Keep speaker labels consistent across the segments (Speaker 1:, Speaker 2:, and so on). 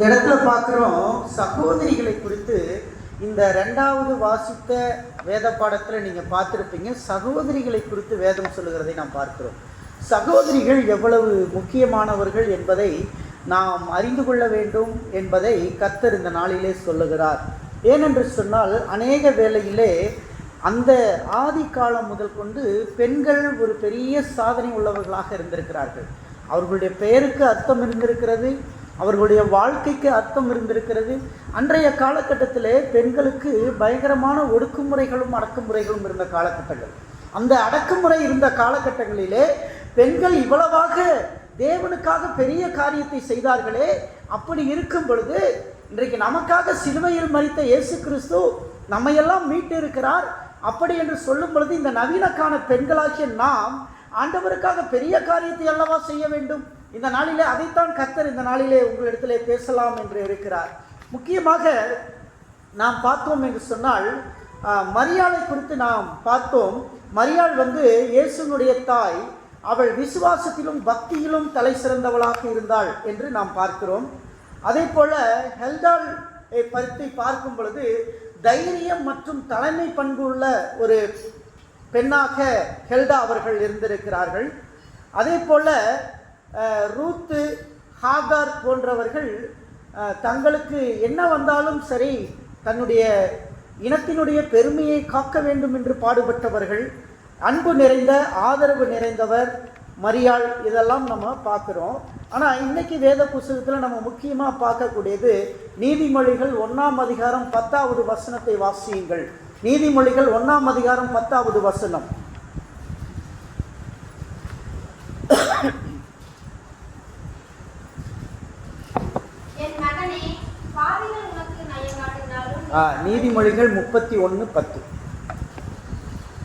Speaker 1: இந்த இடத்துல பார்க்குறோம் சகோதரிகளை குறித்து. இந்த ரெண்டாவது வாசித்த வேத பாடத்தில் நீங்கள் பார்த்துருப்பீங்க, சகோதரிகளை குறித்து வேதம் சொல்லுகிறதை நாம் பார்க்கிறோம். சகோதரிகள் எவ்வளவு முக்கியமானவர்கள் என்பதை நாம் அறிந்து கொள்ள வேண்டும் என்பதை கர்த்தர் இந்த நாளிலே சொல்லுகிறார். ஏனென்று சொன்னால், அநேக வேளையிலே அந்த ஆதி காலம் முதல் கொண்டு பெண்கள் ஒரு பெரிய சாதனை உள்ளவர்களாக இருந்திருக்கிறார்கள். அவர்களுடைய பெயருக்கு அர்த்தம் இருந்திருக்கிறது, அவர்களுடைய வாழ்க்கைக்கு அர்த்தம் இருந்திருக்கிறது. அன்றைய காலகட்டத்திலே பெண்களுக்கு பயங்கரமான ஒடுக்குமுறைகளும் அடக்குமுறைகளும் இருந்த காலகட்டங்கள். அந்த அடக்குமுறை இருந்த காலகட்டங்களிலே பெண்கள் இவ்வளவாக தேவனுக்காக பெரிய காரியத்தை செய்தார்களே. அப்படி இருக்கும் பொழுது இன்றைக்கு நமக்காக சிலுவையில் மரித்த இயேசு கிறிஸ்து நம்மையெல்லாம் மீட்டு இருக்கிறார். அப்படி என்று சொல்லும் பொழுது இந்த நவீனக்கான பெண்களாகிய நாம் ஆண்டவருக்காக பெரிய காரியத்தை அல்லவா செய்ய வேண்டும். இந்த நாளிலே அதைத்தான் கர்த்தர் இந்த நாளிலே உங்களிடத்திலே பேசலாம் என்று இருக்கிறார். முக்கியமாக நாம் பார்த்தோம் என்று சொன்னால், மரியாளை குறித்து நாம் பார்த்தோம். மரியாள் இயேசுனுடைய தாய். அவள் விசுவாசத்திலும் பக்தியிலும் தலை சிறந்தவளாக இருந்தாள் என்று நாம் பார்க்கிறோம். அதே போல ஹெல்டாள் பற்றி பார்க்கும் பொழுது தைரியம் மற்றும் தலைமை பண்பு உள்ள ஒரு பெண்ணாக ஹெல்டா அவர்கள் இருந்திருக்கிறார்கள். அதே போல ரூத்து, ஹாகார் போன்றவர்கள் தங்களுக்கு என்ன வந்தாலும் சரி தன்னுடைய இனத்தினுடைய பெருமையை காக்க வேண்டும் என்று பாடுபட்டவர்கள். அன்பு நிறைந்த, ஆதரவு நிறைந்தவர் மரியாள். இதெல்லாம் நம்ம பார்க்குறோம். ஆனால் இன்னைக்கு வேத புஸ்தகத்தில் நம்ம முக்கியமாக பார்க்கக்கூடியது நீதிமொழிகள் 1ஆம் அதிகாரம் 10வது வசனத்தை வாசியுங்கள். நீதிமொழிகள் 1ஆம் அதிகாரம் 10வது வசனம். நீதிமொழிகள் 31:10.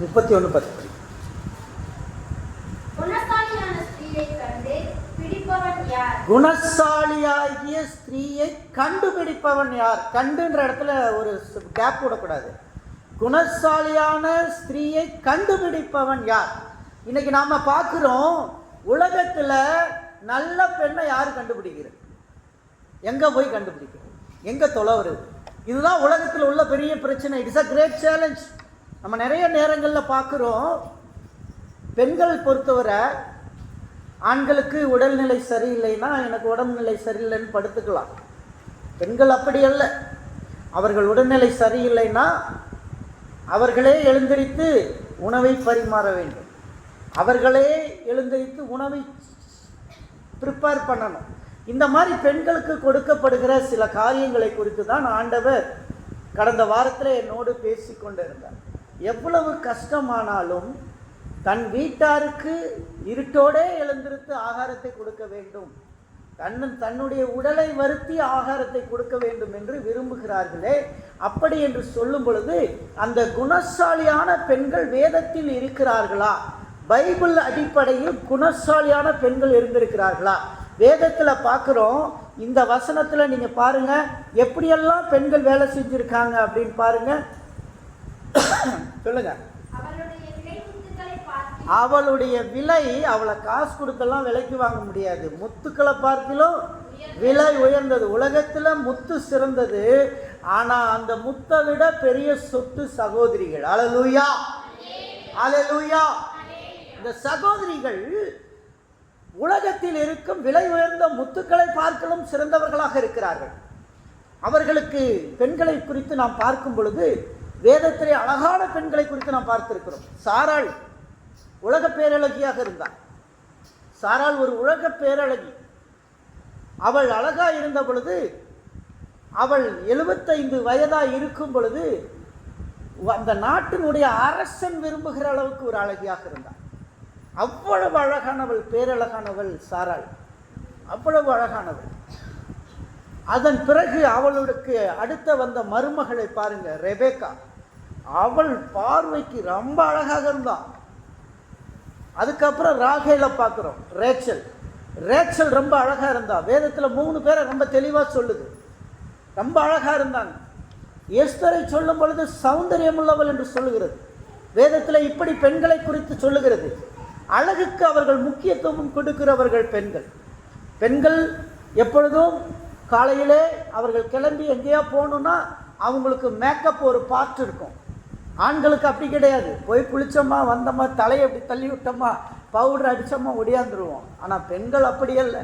Speaker 1: 31:10. குணசாலியாகிய ஸ்திரீயை கண்டுபிடிப்பவன் யார்? கண்டுன்ற இடத்துல ஒரு கேப் விடக்கூடாது. குணசாலியான ஸ்திரீயை கண்டுபிடிப்பவன் யார்? இன்னைக்கு நாம பார்க்கிறோம், உலகத்துல நல்ல பெண்ணை யார் கண்டுபிடிக்கிறது? எங்க போய் கண்டுபிடிக்கிறது? எங்க தொலைவுறது? இதுதான் உலகத்தில் உள்ள பெரிய பிரச்சனை. It's a great challenge. நம்ம நிறைய நேரங்களில் பார்க்குறோம், பெண்கள் பொறுத்தவரை ஆண்களுக்கு உடல்நிலை சரியில்லைன்னா எனக்கு உடல்நிலை சரியில்லைன்னு படுத்துக்கலாம். பெண்கள் அப்படி அல்ல. அவர்கள் உடல்நிலை சரியில்லைன்னா அவர்களே எழுந்திரித்து உணவை பரிமாற வேண்டும். அவர்களே எழுந்திரித்து உணவை ப்ரிப்பேர் பண்ணணும். இந்த மாதிரி பெண்களுக்கு கொடுக்கப்படுகிற சில காரியங்களை குறித்து தான் ஆண்டவர் கடந்த வாரத்தில் என்னோடு பேசி கொண்டு இருந்தார். எவ்வளவு கஷ்டமானாலும் தன் வீட்டாருக்கு இருட்டோடே எழுந்திருத்து ஆகாரத்தை கொடுக்க வேண்டும், தன்னுடைய உடலை வருத்தி ஆகாரத்தை கொடுக்க வேண்டும் என்று விரும்புகிறார்களே. அப்படி என்று சொல்லும் பொழுது அந்த குணசாலியான பெண்கள் வேதத்தில் இருக்கிறார்களா? பைபிள் அடிப்படையில் குணசாலியான பெண்கள் இருந்திருக்கிறார்களா? வேதத்தில் பார்க்குறோம். இந்த வசனத்தில் நீங்கள் பாருங்கள், எப்படியெல்லாம் பெண்கள் வேலை செஞ்சுருக்காங்க அப்படின்னு பாருங்கள். சொல்லுங்க. அவளுடைய விலை, அவளை காசு கொடுத்தெல்லாம் விலைக்கு வாங்க முடியாது. முத்துக்களை பார்க்கிலும் விலை உயர்ந்தது. உலகத்தில் முத்து சிறந்தது. ஆனால் அந்த முத்தை விட பெரிய சொத்து சகோதரிகள். அல்லேலூயா, அல்லேலூயா. இந்த சகோதரிகள் உலகத்தில் இருக்கும் விலை உயர்ந்த முத்துக்களை பார்க்கலும் சிறந்தவர்களாக இருக்கிறார்கள். அவர்களுக்கு பெண்களை குறித்து நாம் பார்க்கும் பொழுது வேதத்திலே அழகான பெண்களை குறித்து நாம் பார்த்திருக்கிறோம். சாராள் உலக பேரழகியாக இருந்தாள். சாராள் ஒரு உலக பேரழகி. அவள் அழகாக இருந்த பொழுது, அவள் 75 வயதாக இருக்கும் பொழுது அந்த நாட்டினுடைய அரசன் விரும்புகிற அளவுக்கு ஒரு அழகியாக இருந்தாள். அவ்வளவு அழகானவள், பேரழகானவள் சாராள், அவ்வளவு அழகானவள். அதன் பிறகு அவளுக்கு அடுத்த வந்த மருமகளை பாருங்க, ரெபேக்கா. அவள் பார்வைக்கு ரொம்ப அழகாக இருந்தாள். அதுக்கப்புறம் ராகேலை பார்க்குறோம், ரேச்சல் ரொம்ப அழகாக இருந்தா. வேதத்தில் 3 பேரை ரொம்ப தெளிவாக சொல்லுது, ரொம்ப அழகாக இருந்தாங்க. எஸ்தரை சொல்லும் பொழுது சௌந்தரியமுள்ளவள் என்று சொல்லுகிறது. வேதத்தில் இப்படி பெண்களை குறித்து சொல்லுகிறது. அழகுக்கு அவர்கள் முக்கியத்துவம் கொடுக்கிறவர்கள் பெண்கள். பெண்கள் எப்பொழுதும் காலையிலே அவர்கள் கிளம்பி எங்கேயோ போகணுன்னா அவங்களுக்கு மேக்கப் ஒரு பார்ட் இருக்கும். ஆண்களுக்கு அப்படி கிடையாது. போய் குளித்தோமா வந்தோமா தலையை அப்படி தள்ளி விட்டோமா பவுடர் அடித்தோமா ஒடியாந்துருவோம். ஆனால் பெண்கள் அப்படி அல்ல.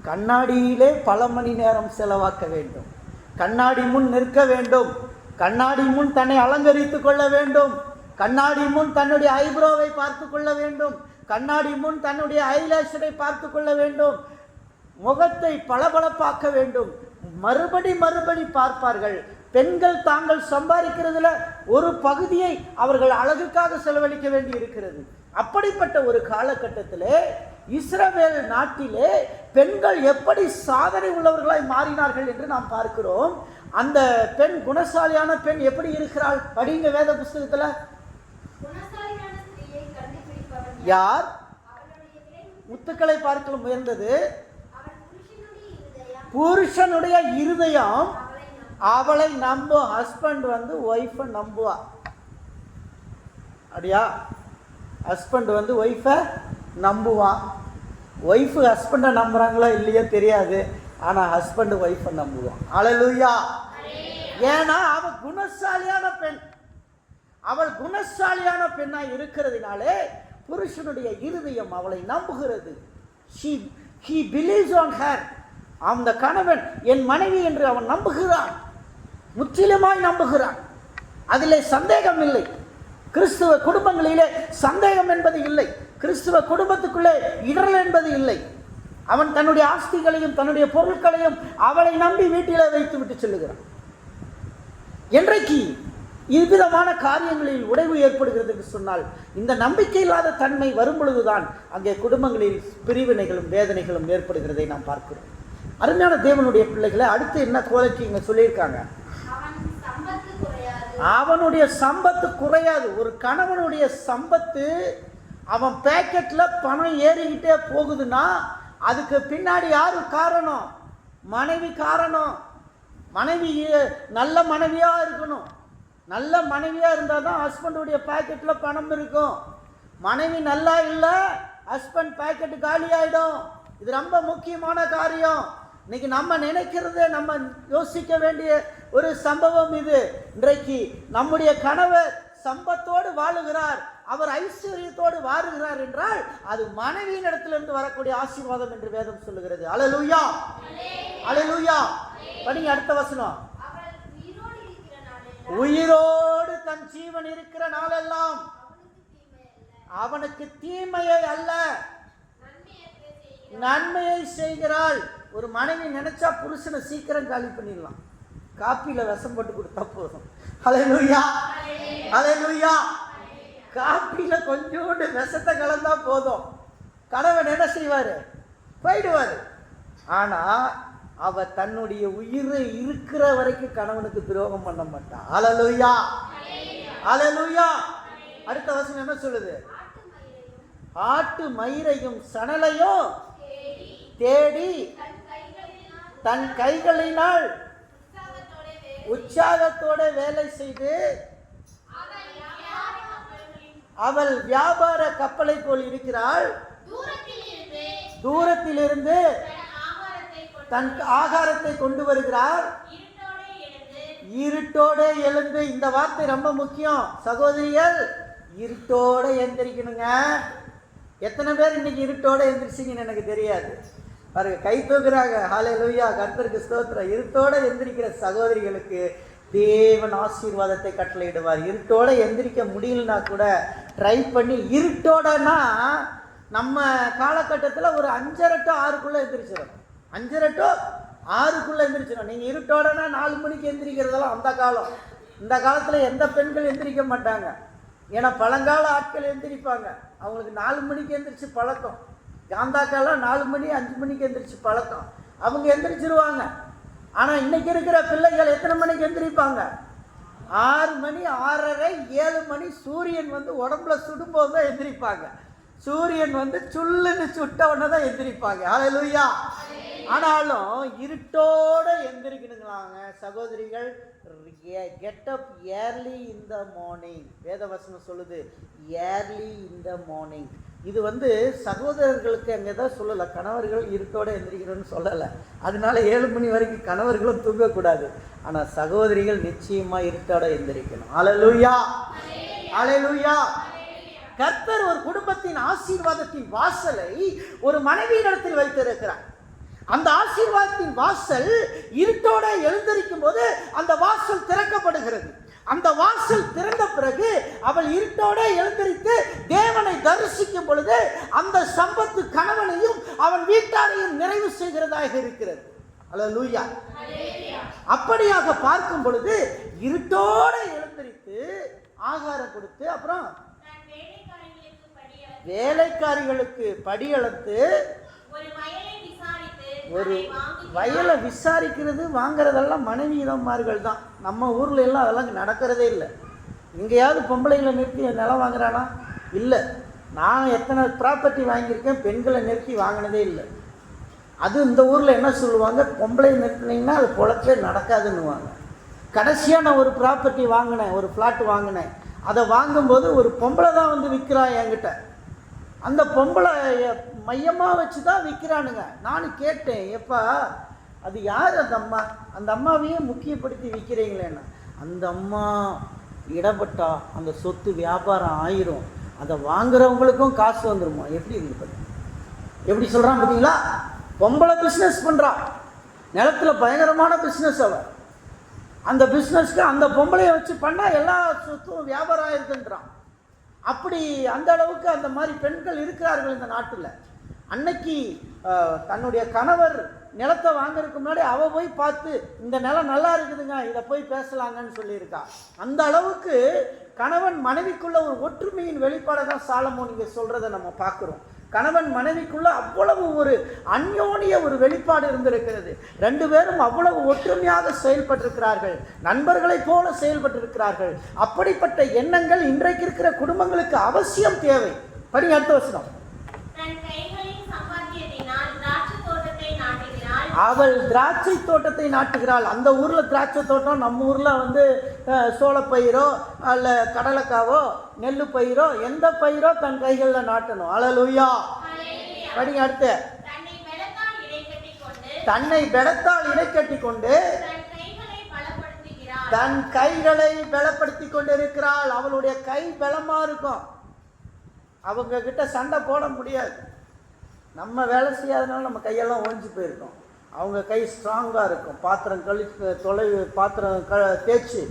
Speaker 1: கண்ணாடியிலே பல மணி நேரம் செலவாக்க வேண்டும், கண்ணாடி முன் நிற்க வேண்டும், கண்ணாடி முன் தன்னை அலங்கரித்து கொள்ள வேண்டும், கண்ணாடி முன் தன்னுடைய ஐப்ரோவை பார்த்து கொள்ள வேண்டும், கண்ணாடி முன் தன்னுடைய ஐலாஷரை பார்த்து கொள்ள வேண்டும், முகத்தை பளபளப்பாக்க வேண்டும், மறுபடி பார்ப்பார்கள். பெண்கள் தாங்கள் சம்பாதிக்கிறதுல ஒரு பகுதியை அவர்கள் அழகுக்காக செலவழிக்க வேண்டி இருக்கிறது. அப்படிப்பட்ட ஒரு காலகட்டத்திலே இஸ்ரவேல் நாட்டிலே பெண்கள் எப்படி சாதனை உள்ளவர்களாய் மாறினார்கள் என்று நாம் பார்க்கிறோம். அந்த பெண், குணசாலியான பெண் எப்படி இருக்கிறாள்? படிங்க வேத புஸ்தகத்தில். யார் முத்துக்களை பார்க்க உயர்ந்தது? புருஷனுடைய இருதயம் அவளை நம்பும். ஹஸ்பண்ட் வந்து ஒய்ஃபை நம்புவா. அப்படியா? ஹஸ்பண்ட் வந்து ஒய்ஃபை நம்புவான். ஒய்ஃபு ஹஸ்பண்டை நம்புகிறாங்களோ இல்லையோ தெரியாது, ஆனால் ஹஸ்பண்டு ஒய்ஃபை நம்புவான். அல்லேலூயா. ஏன்னா அவள் குணசாலியான பெண். அவள் குணசாலியான பெண்ணாக இருக்கிறதுனாலே புருஷனுடைய இருதயம் அவளை நம்புகிறது. he believes on her. அந்த கணவன் என் மனைவி என்று அவன் நம்புகிறான், முற்றிலுமாய் நம்புகிறான். அதிலே சந்தேகம் இல்லை. கிறிஸ்துவ குடும்பங்களிலே சந்தேகம் என்பது இல்லை. கிறிஸ்துவ குடும்பத்துக்குள்ளே இடரல் என்பது இல்லை. அவன் தன்னுடைய ஆஸ்திகளையும் தன்னுடைய பொருட்களையும் அவளை நம்பி வீட்டிலே வைத்து விட்டு செல்லுகிறான். என்றைக்கு இவ்விதமான காரியங்களில் உடைவு ஏற்படுகிறது என்று சொன்னால், இந்த நம்பிக்கை இல்லாத தன்மை வரும் பொழுதுதான் அங்கே குடும்பங்களில் பிரிவினைகளும் வேதனைகளும் ஏற்படுகிறதை நாம் பார்க்கிறோம். அருமையான தேவனுடைய பிள்ளைகளை, அடுத்து என்ன கோலைக்கு இங்கே சொல்லியிருக்காங்க? அவனுடைய சம்பத்து குறையாது. ஒரு கணவனுடைய சம்பத்து, அவன் பேக்கெட்டில் பணம் ஏறிக்கிட்டே போகுதுன்னா அதுக்கு பின்னாடி யாரு காரணம்? மனைவி காரணம். மனைவி நல்ல மனைவியாக இருக்கணும். நல்ல மனைவியாக இருந்தால் தான் ஹஸ்பண்டுடைய பேக்கெட்டில் பணம் இருக்கும். மனைவி நல்லா இல்லை, ஹஸ்பண்ட் பேக்கெட்டு காலி ஆகிடும். இது ரொம்ப முக்கியமான காரியம். இன்னைக்கு நம்ம நினைக்கிறதே, நம்ம யோசிக்க வேண்டிய ஒரு சம்பவம் இது. இன்றைக்கு நம்முடைய கணவர் சம்பத்தோடு வாழுகிறார், அவர் ஐஸ்வர்யத்தோடு வாழுகிறார் என்றால் அது மனைவியின் இடத்திலிருந்து வரக்கூடிய ஆசீர்வாதம் என்று வேதம் சொல்லுகிறது. அல்லேலூயா, அல்லேலூயா. படிங்க அடுத்த வசனம். உயிரோடு தன் ஜீவன் இருக்கிற நாளெல்லாம் அவனுக்கு தீமையை அல்ல நன்மையை செய்கிறாள். ஒரு மனைவி நினைச்சா புருஷனை சீக்கிரம் காலி பண்ணிடலாம். காப்பியில் விஷம் போட்டு கொடுத்தா போதும். அல்லேலூயா, அல்லேலூயா. காப்பியில் கொஞ்சோண்டு விஷத்தை கலந்தா போதும், கணவன் என்ன செய்வார்? போயிடுவார். ஆனால் அவ தன்னுடைய உயிரை இருக்கிற வரைக்கும் கணவனுக்கு துரோகம் பண்ண மாட்டான். அல்லேலூயா, அல்லேலூயா. அடுத்த வசனம் என்ன சொல்லுது? ஆட்டு மயிரையும் சணலையும் தேடி தன் கைகளினால் உற்சாகத்தோட வேலை செய்து அவள் வியாபார கப்பலை போல் இருக்கிறாள். தூரத்திலிருந்து தன் ஆகாரத்தை கொண்டு வருகிறார். இருட்டோட எழுந்து. இந்த வார்த்தை ரொம்ப முக்கியம் சகோதரிகள். இருட்டோட எந்திரிக்கணுங்க. எத்தனை பேர் இன்னைக்கு இருட்டோட எந்திரிச்சிங்கன்னு எனக்கு தெரியாது. பாருங்க, கை தூக்குறாங்க. ஹல்லேலூயா, கர்த்தருக்கு ஸ்தோத்திரம். இருட்டோட எந்திரிக்கிற சகோதரிகளுக்கு தேவன் ஆசீர்வாதத்தை கட்டளையிடுவார். இருட்டோட எந்திரிக்க முடியலனா கூட ட்ரை பண்ணி, இருட்டோடனா நம்ம காலகட்டத்தில் ஒரு 5:30 to 6 எந்திரிச்சிடும். 5:30 to 6 எந்திரிச்சிடும். நீங்கள் இருட்டோடனா 4 மணிக்கு எந்திரிக்கிறதெல்லாம் அந்த காலம். இந்த காலத்தில் எந்த பெண்கள் எந்திரிக்க மாட்டாங்க. ஏன்னா பழங்கால ஆட்கள் எந்திரிப்பாங்க. அவங்களுக்கு 4 மணிக்கு எந்திரிச்சு பழக்கம். காந்தாக்கெல்லாம் 4 மணி 5 மணிக்கு எந்திரிச்சு பழக்கம். அவங்க எந்திரிச்சிருவாங்க. ஆனால் இன்னைக்கு இருக்கிற பிள்ளைகள் எத்தனை மணிக்கு எந்திரிப்பாங்க? 6 மணி, 6:30, 7 மணி. சூரியன் வந்து உடம்புல சுடும்போது தான் எந்திரிப்பாங்க. சூரியன் வந்து சுள்ளுன்னு சுட்ட உடனே தான் எந்திரிப்பாங்க. ஹல்லேலூயா. ஆனாலும் இருட்டோட எந்திரிக்கணுங்களாங்க சகோதரிகள். Get up early in the morning. வேதவசனம் சொல்லுது ஏர்லி இன் த மார்னிங். இது சகோதரர்களுக்கு அங்கே தான் சொல்லலை, கணவர்கள் இருட்டோட எந்திரிக்கிறோன்னு சொல்லலை. அதனால 7 மணி வரைக்கும் கணவர்களும் தூங்கக்கூடாது. ஆனால் சகோதரிகள் நிச்சயமாக இருட்டோட எந்திரிக்கணும். அல்லேலூயா, அல்லேலூயா. கர்த்தர் ஒரு குடும்பத்தின் ஆசீர்வாதத்தின் வாசலை ஒரு மனைவியிடத்தில் வைத்திருக்கிறார். அந்த ஆசீர்வாதத்தின் வாசல் இருட்டோட எழுந்திருக்கும் போது அந்த வாசல் திறக்கப்படுகிறது. அந்த வாசல் திறந்த பிறகு அவள் இருட்டோட எழுந்திருத்து தேவனை தரிசிக்கும் பொழுது அந்த சம்பத்து கணவனையும் அவன் வீட்டாரையும் நிறைவு செய்கிறதாக இருக்கிறது. அல்லேலூயா. அப்படியாக பார்க்கும் பொழுது இருட்டோட எழுந்திருத்து ஆகாரம் கொடுத்து அப்புறம் வேலைக்காரிகளுக்கு படியளத்து ஒரு வயலை விசாரிக்கிறது வாங்கிறதெல்லாம் மனைவியிடமார்கள் தான். நம்ம ஊரில் எல்லாம் அதெல்லாம் நடக்கிறதே இல்லை. எங்கேயாவது பொம்பளைகளை நிறுத்தி நிலம் வாங்குறானா? இல்லை. நான் எத்தனை ப்ராப்பர்ட்டி வாங்கியிருக்கேன், பெண்களை நிறுத்தி வாங்கினதே இல்லை. அது இந்த ஊரில் என்ன சொல்லுவாங்க, பொம்பளை நிறுத்தினீங்கன்னா அது பொழச்சே நடக்காதுன்னுவாங்க. கடைசியாக நான் ஒரு ப்ராப்பர்ட்டி வாங்கினேன், ஒரு ஃப்ளாட் வாங்கினேன். அதை வாங்கும்போது ஒரு பொம்பளை தான் விற்கிறா என்கிட்ட. அந்த பொம்பளை மையமாக வச்சு தான் விற்கிறானுங்க. நான் கேட்டேன், எப்பா அது யார் அந்த அம்மா? அந்த அம்மாவையே முக்கியப்படுத்தி விற்கிறீங்களேன்னா, அந்த அம்மா இடப்பட்டா அந்த சொத்து வியாபாரம் ஆயிரும், அதை வாங்குறவங்களுக்கும் காசு வந்துருமா? எப்படி இருக்கு, எப்படி சொல்கிறான் பார்த்தீங்களா? பொம்பளை பிஸ்னஸ் பண்ணுறான், நிலத்தில் பயங்கரமான பிஸ்னஸ். அவள் அந்த பிஸ்னஸ்க்கு அந்த பொம்பளையை வச்சு பண்ணால் எல்லா சொத்தும் வியாபாரம் ஆயிருக்குன்றான். அப்படி அந்த அளவுக்கு அந்த மாதிரி பெண்கள் இருக்கிறார்கள் இந்த நாட்டில். அன்னைக்கு தன்னுடைய கணவர் நிலத்தை வாங்கிறதுக்கு முன்னாடி அவள் போய் பார்த்து இந்த நிலம் நல்லா இருக்குதுங்க, இதை போய் பேசலாங்கன்னு சொல்லியிருக்கா. அந்த அளவுக்கு கணவன் மனைவிக்குள்ள ஒரு ஒற்றுமையின் வெளிப்பாடை தான் சாலமோன் இங்கே சொல்கிறத நம்ம பார்க்குறோம். கணவன் மனைவிக்குள்ள அவ்வளவு ஒரு அந்யோன்ய ஒரு வெளிப்பாடு இருந்திருக்கிறது. 2 பேரும் அவ்வளவு ஒற்றுமையாக செயல்பட்டிருக்கிறார்கள், நண்பர்களைப் போல செயல்பட்டிருக்கிறார்கள். அப்படிப்பட்ட எண்ணங்கள் இன்றைக்கு இருக்கிற குடும்பங்களுக்கு அவசியம் தேவை. படி அடுத்த வசனம். அவள் திராட்சை தோட்டத்தை நாட்டுகிறாள். அந்த ஊரில் திராட்சை தோட்டம், நம்ம ஊரில் சோளப்பயிரோ அல்ல கடலைக்காவோ நெல் பயிரோ எந்த பயிரோ தன் கைகளில் நாட்டணும். அல்லேலூயா. படிங்க அடுத்து. தன்னை பெலத்தால் இடை கட்டி கொண்டு தன் கைகளை பலப்படுத்தி கொண்டு இருக்கிறாள். அவளுடைய கை பலமா இருக்கும், அவங்க கிட்ட சண்டை போட முடியாது. நம்ம வேலை செய்யாதனால நம்ம கையெல்லாம் ஓஞ்சி போயிருக்கோம். அவங்க கை ஸ்ட்ராங்காக இருக்கும். பாத்திரம் பாத்திரம் தேய்ச்சி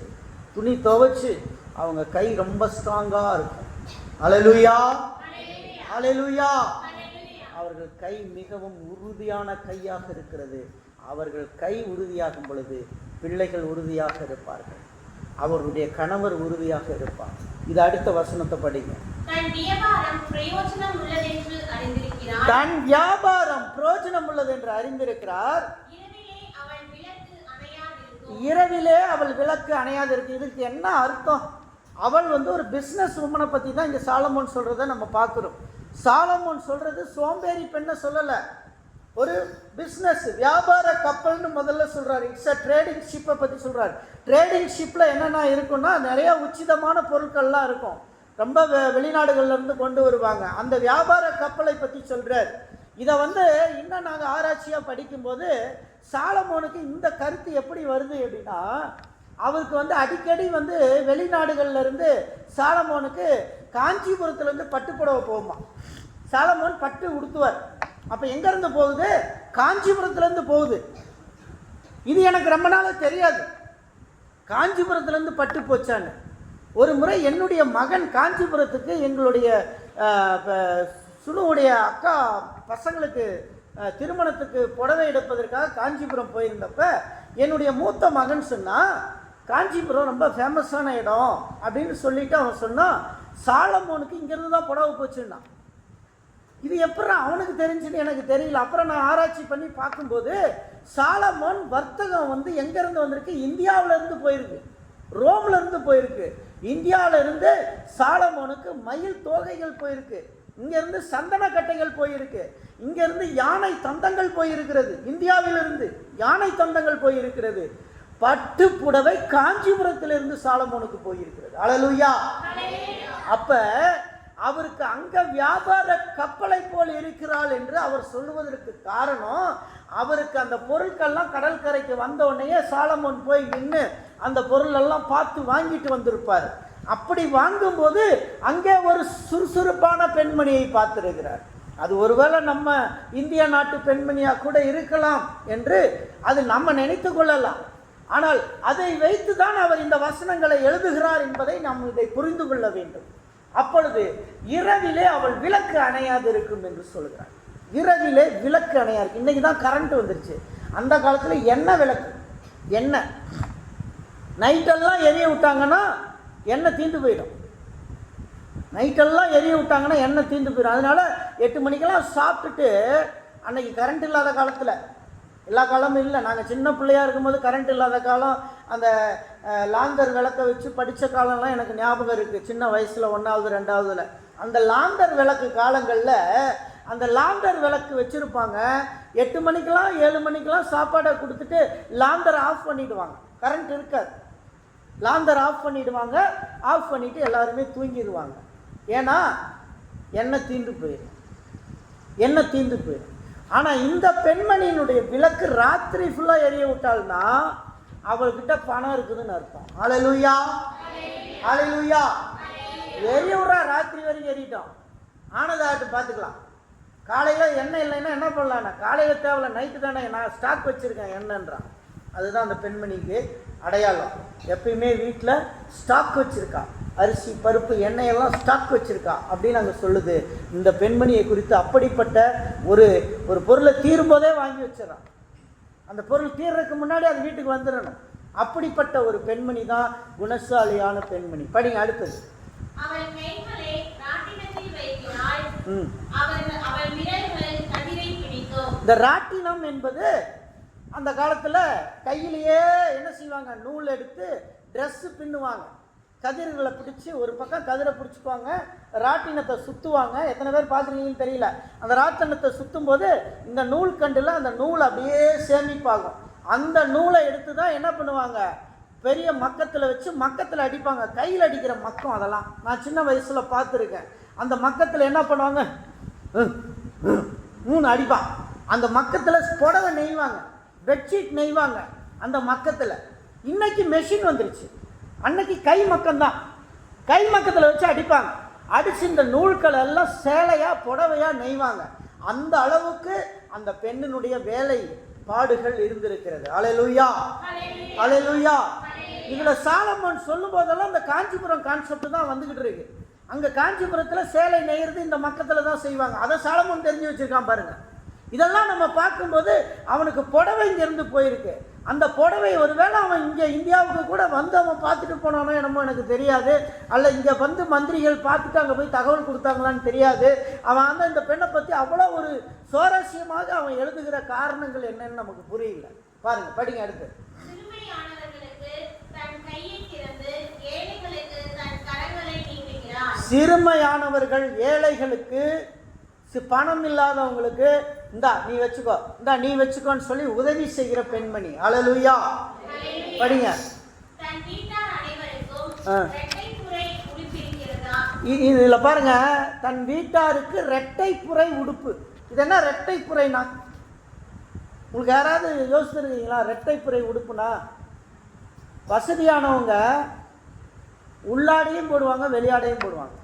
Speaker 1: துணி துவைச்சி அவங்க கை ரொம்ப ஸ்ட்ராங்காக இருக்கும். அல்லேலூயா, அல்லேலூயா. அவர்கள் கை மிகவும் உறுதியான கையாக இருக்கிறது. அவர்கள் கை உறுதியாகும் பொழுது பிள்ளைகள் உறுதியாக இருப்பார்கள், அவருடைய கணவர் உறுதியாக இருப்பார். இது அடுத்த வசனத்தை படிங்க. தன் வியாபாரம் பிரயோஜனம் உள்ளது என்று அறிந்திருக்கிறார். இரவிலே அவள் விளக்கு அணையாது இருக்கு. இதுக்கு என்ன அர்த்தம்? அவள் ஒரு பிஸ்னஸ் உமனை பற்றி தான் இங்கே சாலமோன் சொல்கிறத நம்ம பார்க்குறோம். சாலமோன் சொல்கிறது சோம்பேறி பெண்ணை சொல்லலை, ஒரு பிஸ்னஸ் வியாபார கப்பல்னு முதல்ல சொல்கிறார். இட்ஸ் அ ட்ரேடிங் ஷிப்பை பற்றி சொல்கிறார். ட்ரேடிங் ஷிப்பில் என்னென்ன இருக்குன்னா நிறைய உச்சிதமான பொருட்கள்லாம் இருக்கும், ரொம்ப வெளிநாடுகள்லேருந்து கொண்டு வருவாங்க. அந்த வியாபார கப்பலை பற்றி சொல்கிறார். இதை இன்னும் நாங்கள் ஆராய்ச்சியாக படிக்கும்போது சாலமோனுக்கு இந்த கருத்து எப்படி வருது அப்படின்னா, அவருக்கு அடிக்கடி வெளிநாடுகள்லேருந்து சாலமோனுக்கு காஞ்சிபுரத்துலேருந்து பட்டுப்புடவை போகுமா. சாலமோன் பட்டு உடுத்துவார். அப்போ எங்கேருந்து போகுது? காஞ்சிபுரத்துலேருந்து போகுது. இது எனக்கு ரொம்ப நாளாக தெரியாது, காஞ்சிபுரத்துலேருந்து பட்டு போச்சான்னு. ஒரு முறை என்னுடைய மகன் காஞ்சிபுரத்துக்கு எங்களுடைய சுனுவுடைய அக்கா பசங்களுக்கு திருமணத்துக்கு புடவை எடுப்பதற்காக காஞ்சிபுரம் போயிருந்தப்ப என்னுடைய மூத்த மகன் சொன்னான், காஞ்சிபுரம் ரொம்ப ஃபேமஸான இடம் அப்படின்னு சொல்லிட்டு அவன் சொன்னான், சாலமோனுக்கு இங்கேருந்து தான் புடவை போச்சுன்னா. இது எப்படி அவனுக்கு தெரிஞ்சுன்னு எனக்கு தெரியல. அப்புறம் நான் ஆராய்ச்சி பண்ணி பார்க்கும்போது சாலமோன் வர்த்தகம் எங்கேருந்து வந்திருக்கு? இந்தியாவிலேருந்து போயிருக்கு, ரோம்லேருந்து போயிருக்கு. இந்தியாவிலேருந்து சாலமோனுக்கு மயில் தோகைகள் போயிருக்கு, இங்கேருந்து சந்தன கட்டைகள் போயிருக்கு, இங்கேருந்து யானை தந்தங்கள் போயிருக்கிறது, இந்தியாவிலிருந்து யானை தந்தங்கள் போயிருக்கிறது. பட்டு புடவை காஞ்சிபுரத்திலிருந்து சாலமோனுக்கு போயிருக்கிறது. அல்லேலூயா. அப்ப அவருக்கு அங்க வியாபார கப்பலை போல் இருக்கிறாள் என்று அவர் சொல்லுவதற்கு காரணம், அவருக்கு அந்த பொருட்கள்லாம் கடற்கரைக்கு வந்த உடனே சாலமோன் போய் நின்று அந்த பொருள் எல்லாம் பார்த்து வாங்கிட்டு வந்திருப்பார். அப்படி வாங்கும்போது அங்கே ஒரு சுறுசுறுப்பான பெண்மணியை பார்த்திருக்கிறார். அது ஒருவேளை நம்ம இந்திய நாட்டு பெண்மணியாக கூட இருக்கலாம் என்று அது நம்ம நினைத்து கொள்ளலாம். ஆனால் அதை வைத்து தான் அவர் இந்த வசனங்களை எழுதுகிறார் என்பதை நாம் இதை புரிந்து கொள்ள வேண்டும். அப்பொழுது இரவிலே அவள் விளக்கு அணையாது இருக்கும் என்று சொல்கிறார். இரவிலே விளக்கு அணையாது. இன்னைக்கு தான் கரண்ட் வந்துருச்சு. அந்த காலத்தில் எண்ணெய் விளக்கு, எண்ணெய் நைட்டெல்லாம் எரிய விட்டாங்கன்னா எண்ணெய் தீந்து போயிடும். நைட்டெல்லாம் எரிய விட்டாங்கன்னா எண்ணெய் தீந்து போயிடும். அதனால 8 மணிக்கெல்லாம் சாப்பிட்டுட்டு, அன்னைக்கு கரண்ட் இல்லாத காலத்தில், எல்லா காலமும் இல்லை, நாங்கள் சின்ன பிள்ளையாக இருக்கும்போது கரண்ட் இல்லாத காலம், அந்த லாந்தர் விளக்கை வச்சு படித்த காலம்லாம் எனக்கு ஞாபகம் இருக்குது. சின்ன வயசில் 1வது 2வதுல அந்த லாந்தர் விளக்கு காலங்களில் அந்த லாந்தர் விளக்கு வச்சுருப்பாங்க. 8 மணிக்கெலாம் 7 மணிக்கெலாம் சாப்பாடை கொடுத்துட்டு லாந்தர் ஆஃப் பண்ணிவிடுவாங்க. கரண்ட் இருக்காது, லாந்தர் ஆஃப் பண்ணிவிடுவாங்க. ஆஃப் பண்ணிவிட்டு எல்லாருமே தூங்கிடுவாங்க. ஏன்னா எண்ணெய் தீந்து போயிடும், எண்ணெய் தீந்து போயிடும். ஆனால் இந்த பெண்மணியினுடைய விளக்கு ராத்திரி ஃபுல்லாக எரிய விட்டாள்னா அவள்கிட்ட பணம் இருக்குதுன்னு அர்த்தம். ஹல்லேலூயா, ஹல்லேலூயா. எரிய விட்றா, ராத்திரி வரைக்கும் எரிட்டோம், ஆனதாட்டு பார்த்துக்கலாம். காலையில் எண்ணெய் இல்லைன்னா என்ன பண்ணலான்னா, காலையில் தேவையில்ல, நைட்டு தானே, நான் ஸ்டாக் வச்சுருக்கேன் எண்ணெய்ன்றான். அதுதான் அந்த பெண்மணிக்கு அடையாளம். எப்பயுமே வீட்டில் ஸ்டாக் வச்சுருக்கா, அரிசி பருப்பு எண்ணெயெல்லாம் ஸ்டாக் வச்சுருக்கா அப்படின்னு அங்கே சொல்லுது. இந்த பெண்மணியை குறித்து அப்படிப்பட்ட ஒரு பொருளை தீரும்போதே வாங்கி வச்சிடறான். அந்த பொருள் தீர்றதுக்கு முன்னாடி அது வீட்டுக்கு வந்துடணும். அப்படிப்பட்ட ஒரு பெண்மணி தான் குணசாலியான பெண்மணி. படிங்க அடுத்தது. இந்த ராட்டினம் என்பது அந்த காலத்தில் கையிலேயே என்ன செய்வாங்க, நூல் எடுத்து ட்ரெஸ்ஸு பின்னுவாங்க. கதிர்களை பிடிச்சி ஒரு பக்கம் கதிரை பிடிச்சிக்குவாங்க, ராட்டினத்தை சுற்றுவாங்க. எத்தனை பேர் பார்த்துருக்கீங்கன்னு தெரியல. அந்த ராட்டினத்தை சுற்றும் போது இந்த நூல் கண்டில் அந்த நூல் அப்படியே சேமிப்பாகும். அந்த நூலை எடுத்து தான் என்ன பண்ணுவாங்க, பெரிய மக்கத்தில் வச்சு மக்கத்தில் அடிப்பாங்க. கையில் அடிக்கிற மக்கம் அதெல்லாம் நான் சின்ன வயசில் பார்த்துருக்கேன். அந்த மக்கத்தில் என்ன பண்ணுவாங்க, அடிப்பான். அந்த மக்கத்தில் புடவை நெய்வாங்க, பெட்ஷீட் நெய்வாங்க அந்த மக்கத்தில். இன்னைக்கு மெஷின் வந்துருச்சு, அன்னைக்கு கை மக்கம்தான். கை மக்கத்தில் வச்சு அடிப்பாங்க. அடிச்சு இந்த நூல்களை எல்லாம் சேலையாக புடவையாக நெய்வாங்க. அந்த அளவுக்கு அந்த பெண்ணினுடைய வேலை பாடுகள் இருந்திருக்கிறது. ஹல்லேலூயா, ஹல்லேலூயா. இதில் சாலமோன் சொல்லும் போதெல்லாம் இந்த காஞ்சிபுரம் கான்செப்ட் தான் வந்துக்கிட்டு இருக்கு. அங்கே காஞ்சிபுரத்தில் சேலை நெய்கிறது இந்த மக்கத்தில் தான் செய்வாங்க. அதை சாலமோன் தெரிஞ்சு வச்சுருக்கான் பாருங்கள். இதெல்லாம் நம்ம பார்க்கும்போது அவனுக்கு புடவை இங்கேருந்து போயிருக்கு. அந்த புடவை ஒருவேளை அவன் இங்கே இந்தியாவுக்கு கூட வந்து அவன் பார்த்துட்டு போனானோ என்னமோ எனக்கு தெரியாது. அல்ல இங்கே வந்து மந்திரிகள் பார்த்துட்டு அங்கே போய் தகவல் கொடுத்தாங்களான்னு தெரியாது. அவன் அந்த இந்த பெண்ணை பற்றி அவ்வளோ ஒரு சுவாரஸ்யமாக அவன் எழுதுகிற காரணங்கள் என்னன்னு நமக்கு புரியல. பாருங்க, படிங்க அடுத்து. சிறுமையானவர்கள் ஏழைகளுக்கு, பணம் இல்லாதவங்களுக்கு இந்தா நீ வச்சுக்கோ, இந்தா நீ வச்சுக்கோன்னு சொல்லி உதவி செய்கிற பெண்மணி. ஹல்லேலூயா. படிங்க. இதில் பாருங்க, தன் வீட்டாருக்கு ரெட்டை புரை உடுப்பு. இது என்ன ரெட்டை புரைனா? உங்களுக்கு யாராவது யோசிச்சிருக்கீங்களா ரெட்டை புரை உடுப்புனா? வசதியானவங்க உள்ளாடையும் போடுவாங்க, வெளியாடையும் போடுவாங்க.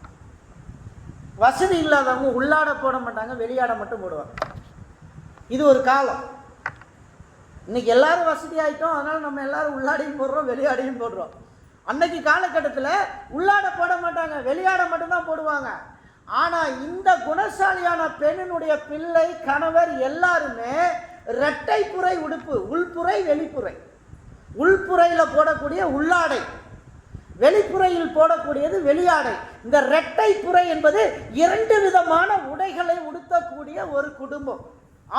Speaker 1: வசதி இல்லாதவங்க உள்ளாடை போட மாட்டாங்க, வெளியாடை மட்டும் போடுவாங்க. இது ஒரு காலம். இன்னைக்கு எல்லாரும் வசதி ஆகிட்டோம், அதனால் நம்ம எல்லாரும் உள்ளாடையும் போடுறோம், வெளியாடையும் போடுறோம். அன்னைக்கு காலகட்டத்தில் உள்ளாடை போட மாட்டாங்க, வெளியாடை மட்டும்தான் போடுவாங்க. ஆனால் இந்த குணசாலியான பெண்ணினுடைய பிள்ளை, கணவர் எல்லாருமே இரட்டை புரை உடுப்பு, உள்புறை வெளிப்புறை. உள்புறையில் போடக்கூடிய உள்ளாடை, வெளிப்புறையில் போடக்கூடியது வெளியாடை. இந்த இரட்டை புரை என்பது 2 விதமான உடைகளை உடுத்தக்கூடிய ஒரு குடும்பம்.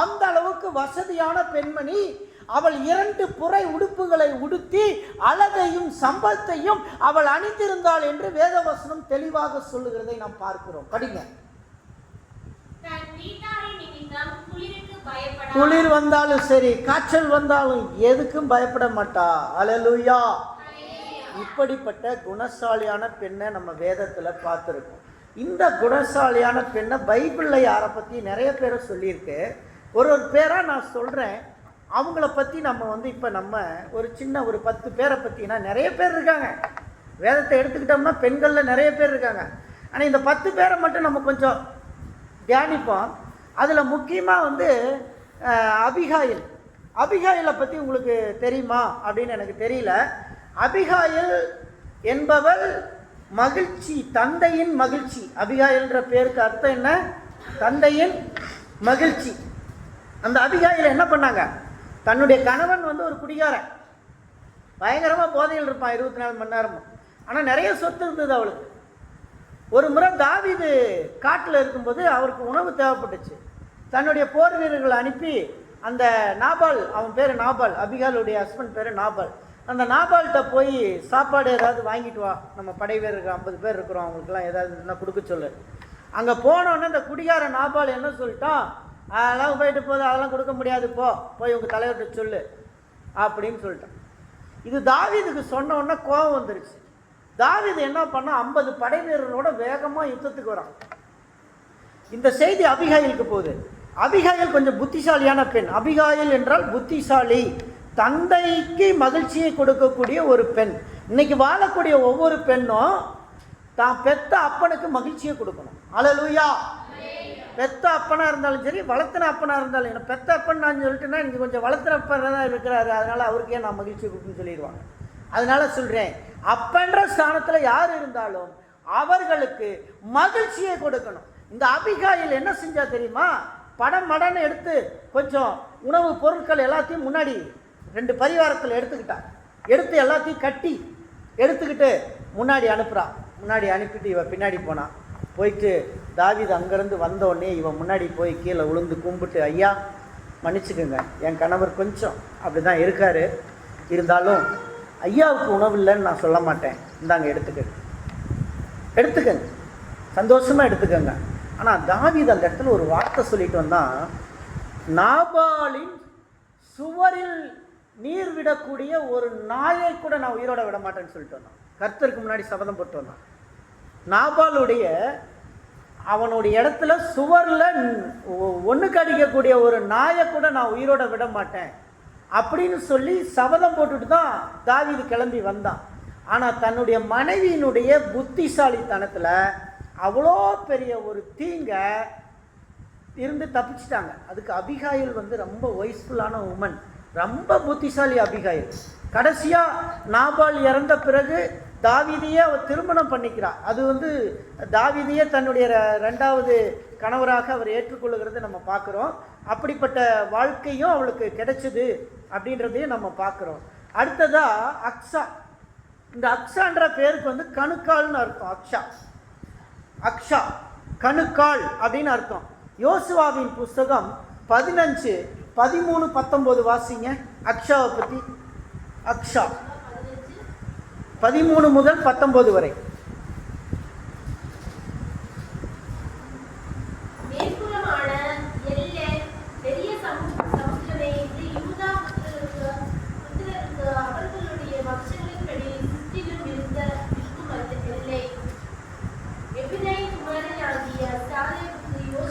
Speaker 1: அந்த அளவுக்கு வசதியான பெண்மணி. அவள் 2 புரை உடுப்புகளை உடுத்தி அழகையும் சம்பத்தையும் அவள் அணிந்திருந்தாள் என்று வேதவசனம் தெளிவாக சொல்லுகிறதை நாம் பார்க்கிறோம். படிங்க. குளிர் வந்தாலும் சரி, காய்ச்சல் வந்தாலும் எதுக்கும் பயப்பட மாட்டா. ஹல்லேலூயா. இப்படிப்பட்ட குணசாலியான பெண்ணை நம்ம வேதத்தில் பார்த்துருக்கோம். இந்த குணசாலியான பெண்ணை பைபிளில் யாரை பற்றி நிறைய பேரை சொல்லியிருக்கு. ஒரு பேராக நான் சொல்கிறேன். அவங்கள பற்றி நம்ம இப்போ நம்ம ஒரு சின்ன ஒரு 10 பேரை பற்றினா நிறைய பேர் இருக்காங்க. வேதத்தை எடுத்துக்கிட்டோம்னா பெண்களில் நிறைய பேர் இருக்காங்க. ஆனால் இந்த 10 பேரை மட்டும் நம்ம கொஞ்சம் தியானிப்போம். அதில் முக்கியமாக அபிகாயில். அபிகாயிலை பற்றி உங்களுக்கு தெரியுமா அப்படின்னு எனக்கு தெரியல. அபிகாயில் என்பவள் மகிழ்ச்சி, தந்தையின் மகிழ்ச்சி. அபிகாயில்ன்ற பேருக்கு அர்த்தம் என்ன? தந்தையின் மகிழ்ச்சி. அந்த அபிகாயில் என்ன பண்ணாங்க? தன்னுடைய கணவன் ஒரு குடிகாரன், பயங்கரமாக போதையில் இருப்பான் 24 மணி நேரமும். ஆனால் நிறைய சொத்து இருந்தது அவளுக்கு. ஒரு முறை தாவீது காட்டில் இருக்கும்போது அவருக்கு உணவு தேவைப்பட்டுச்சு. தன்னுடைய போர் வீரர்களை அனுப்பி அந்த நாபால், அவன் பேர் நாபால், அபிகாலுடைய ஹஸ்பண்ட் பேர் நாபால், அந்த நாபால்கிட்ட போய் சாப்பாடு ஏதாவது வாங்கிட்டு வா, நம்ம படை வீரர்கள் 50 பேர் இருக்கிறோம், அவங்களுக்குலாம் ஏதாவது இருந்தால் கொடுக்க சொல்லு. அங்கே போனோன்னே இந்த குடிகார நாபால் என்ன சொல்லிட்டான், அதெல்லாம் போயிட்டு போகுது, அதெல்லாம் கொடுக்க முடியாது, போய் உங்கள் தலைவர்கிட்ட சொல்லு அப்படின்னு சொல்லிட்டான். இது தாவீதுக்கு சொன்ன உடனே கோபம் வந்துருச்சு. தாவீது என்ன பண்ணா, 50 படை வீரர்களோட வேகமாக யுத்தத்துக்கு வரான். இந்த செய்தி அபிகாயிலுக்கு போகுது. அபிகாயில் கொஞ்சம் புத்திசாலியான பெண். அபிகாயில் என்றால் புத்திசாலி, தந்தைக்கு மகிழ்ச்சியை கொடுக்கக்கூடிய ஒரு பெண். இன்னைக்கு வாழக்கூடிய ஒவ்வொரு பெண்ணும் தான் பெத்த அப்பனுக்கு மகிழ்ச்சியை கொடுக்கணும். அல்லேலூயா. பெத்த அப்பனா இருந்தாலும் சரி, வளர்த்தின அப்பனா இருந்தாலும், என்ன பெத்த அப்பன் நான் சொல்லிட்டேன்னா இன்னைக்கு கொஞ்சம் வளர்த்தின அப்பன் தான் இருக்கிறாரு, அதனால அவருக்கே நான் மகிழ்ச்சியை கொடுக்குன்னு சொல்லிடுவாங்க. அதனால சொல்றேன், அப்பன்ற ஸ்தானத்தில் யார் இருந்தாலும் அவர்களுக்கு மகிழ்ச்சியை கொடுக்கணும். இந்த அபிகாயில் என்ன செஞ்சா தெரியுமா? மடன்னு எடுத்து கொஞ்சம் உணவு பொருட்கள் எல்லாத்தையும் முன்னாடி 2 பரிவாரத்தில் எடுத்து எல்லாத்தையும் கட்டி எடுத்துக்கிட்டு முன்னாடி அனுப்புறா. முன்னாடி அனுப்பிட்டு இவ பின்னாடி போனான். போயிட்டு தாவீது அங்கேருந்து வந்தோடனே இவன் முன்னாடி போய் கீழே விழுந்து கும்பிட்டு, ஐயா மன்னிச்சுக்குங்க, என் கணவர் கொஞ்சம் அப்படி தான் இருக்கார், இருந்தாலும் ஐயாவுக்கு உணவு இல்லைன்னு நான் சொல்ல மாட்டேன், இந்தாங்க எடுத்துக்கங்க, சந்தோஷமாக எடுத்துக்கங்க. ஆனால் தாவீது அந்த இடத்துல ஒரு வார்த்தை சொல்லிட்டு வந்தான், நாபாலின் சுவரில் நீர் விடக்கூடிய ஒரு நாயை கூட நான் உயிரோட விட மாட்டேன்னு சொல்லிட்டு வந்தான். கர்த்தருக்கு முன்னாடி சபதம் போட்டு வந்தான். நாபாலுடைய அவனுடைய இடத்துல சுவரில் ஒன்றுக்கு அடிக்கக்கூடிய ஒரு நாயை கூட நான் உயிரோட விட மாட்டேன் அப்படின்னு சொல்லி சபதம் போட்டுட்டு தான் தாவீது கிளம்பி வந்தான். ஆனால் தன்னுடைய மனைவியினுடைய புத்திசாலித்தனத்தில் அவ்வளோ பெரிய ஒரு தீங்கை இருந்து தப்பிச்சிட்டாங்க. அதுக்கு அபிகாயில் ரொம்ப வைஸ்ஃபுல்லான உமன், ரொம்ப புத்திசாலி அபிகாயில். கடைசியாக நாபால் இறந்த பிறகு தாவீதையே அவர் திருமணம் பண்ணிக்கிறார். அது தாவீதையே தன்னுடைய 2வது கணவராக அவர் ஏற்றுக்கொள்ளுகிறத நம்ம பார்க்குறோம். அப்படிப்பட்ட வாழ்க்கையும் அவளுக்கு கிடைச்சது அப்படின்றதையும் நம்ம பார்க்குறோம். அடுத்ததாக அக்ஸா. இந்த அக்ஸான்ற பேருக்கு கணுக்கால்னு அர்த்தம். அக்ஷா கணுக்கால் அப்படின்னு அர்த்தம். யோசுவாவின் புஸ்தகம் 15, 13, 19 வாசிங்க அக்ஷாவை பற்றி. அக்ஷா 13 முதல் 19 வரை.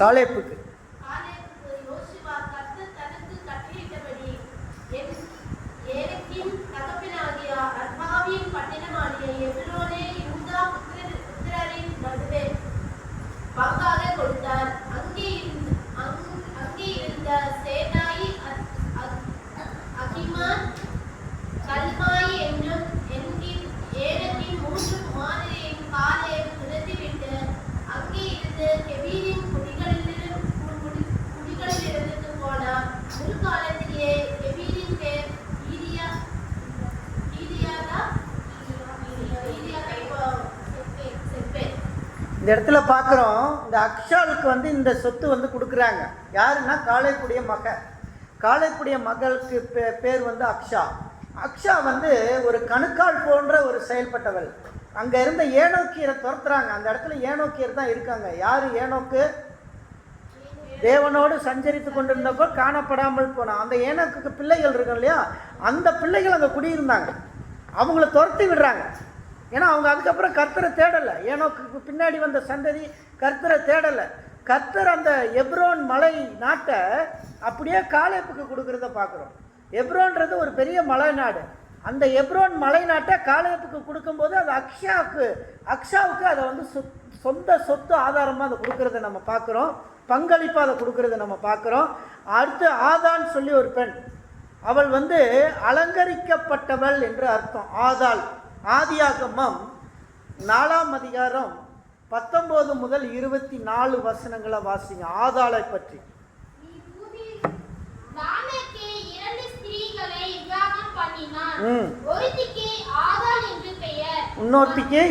Speaker 1: காலேப்புக்கு இந்த இடத்துல பார்க்குறோம். இந்த அக்ஷாளுக்கு இந்த சொத்து கொடுக்குறாங்க. யாருன்னா காலேப்புடைய மகள். காலேப்புடைய மகளுக்கு பேர் அக்ஷா. அக்ஷா ஒரு கணுக்கால் போன்ற ஒரு செயல்பட்டவள். அங்கே இருந்த ஏனோக்கியரை துரத்துறாங்க. அந்த இடத்துல ஏனோக்கியர் தான் இருக்காங்க. யார் ஏனோக்கு? தேவனோடு சஞ்சரித்து கொண்டிருந்தப்போ காணப்படாமல் போனான். அந்த ஏனோக்கு பிள்ளைகள் இருக்கும் இல்லையா, அந்த பிள்ளைகள் அங்கே குடியிருந்தாங்க. அவங்கள துரத்தி விடுறாங்க. ஏன்னா அவங்க அதுக்கப்புறம் கர்த்தரை தேடலை. ஏனோக்கு பின்னாடி வந்த சந்ததி கர்த்தரை தேடலை. கர்த்தர் அந்த எப்ரோன் மலை நாட்டை அப்படியே காலேப்புக்கு கொடுக்கறத பார்க்குறோம். எப்ரோன்றது ஒரு பெரிய மலை நாடு. அந்த எப்ரோன் மலை நாட்டை காலேப்புக்கு கொடுக்கும்போது அது அக்ஷாவுக்கு அதை வந்து சொந்த சொத்து ஆதாரமாக அதை கொடுக்கறத நம்ம பார்க்குறோம். பங்களிப்பாக அதை கொடுக்கறத நம்ம பார்க்குறோம். அடுத்து ஆதான்னு சொல்லி ஒரு பெண், அவள் வந்து அலங்கரிக்கப்பட்டவள் என்று அர்த்தம். ஆதாள். ஆதியாகமம் 4ஆம் அதிகாரம் 19 முதல் 24 வசனங்களை வாசிங்க ஆதாளை பற்றி. இன்னொருத்திக்கு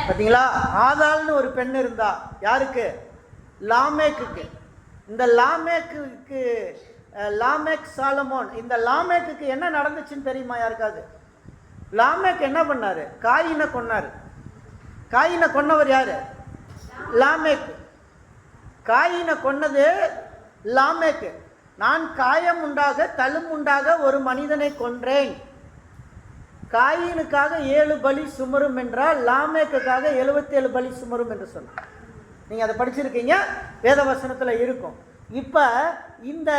Speaker 1: பார்த்தீங்களா? ஆதாள்னு ஒரு பெண் இருந்தா. யாருக்கு? லாமேக்குக்கு. இந்த லாமேக் சாலமோன். இந்த லாமேக்குக்கு என்ன நடந்துச்சுன்னு தெரியுமா யாருக்காவது? லாமேக் என்ன பண்ணாரு? காயினை கொன்னாரு. காயினை கொன்னவர் யாரு? லாமேக். காயினை கொன்னது லாமேக்கு. நான் காயம் உண்டாக தழும் உண்டாக ஒரு மனிதனை கொன்றேன். காயினுக்காக 7 பலி சுமரும் என்றால் லாமேக்குக்காக 77 பலி சுமரும் என்று சொன்னார். நீங்கள் அதை படிச்சிருக்கீங்க, வேதவசனத்தில் இருக்கும். இப்போ இந்த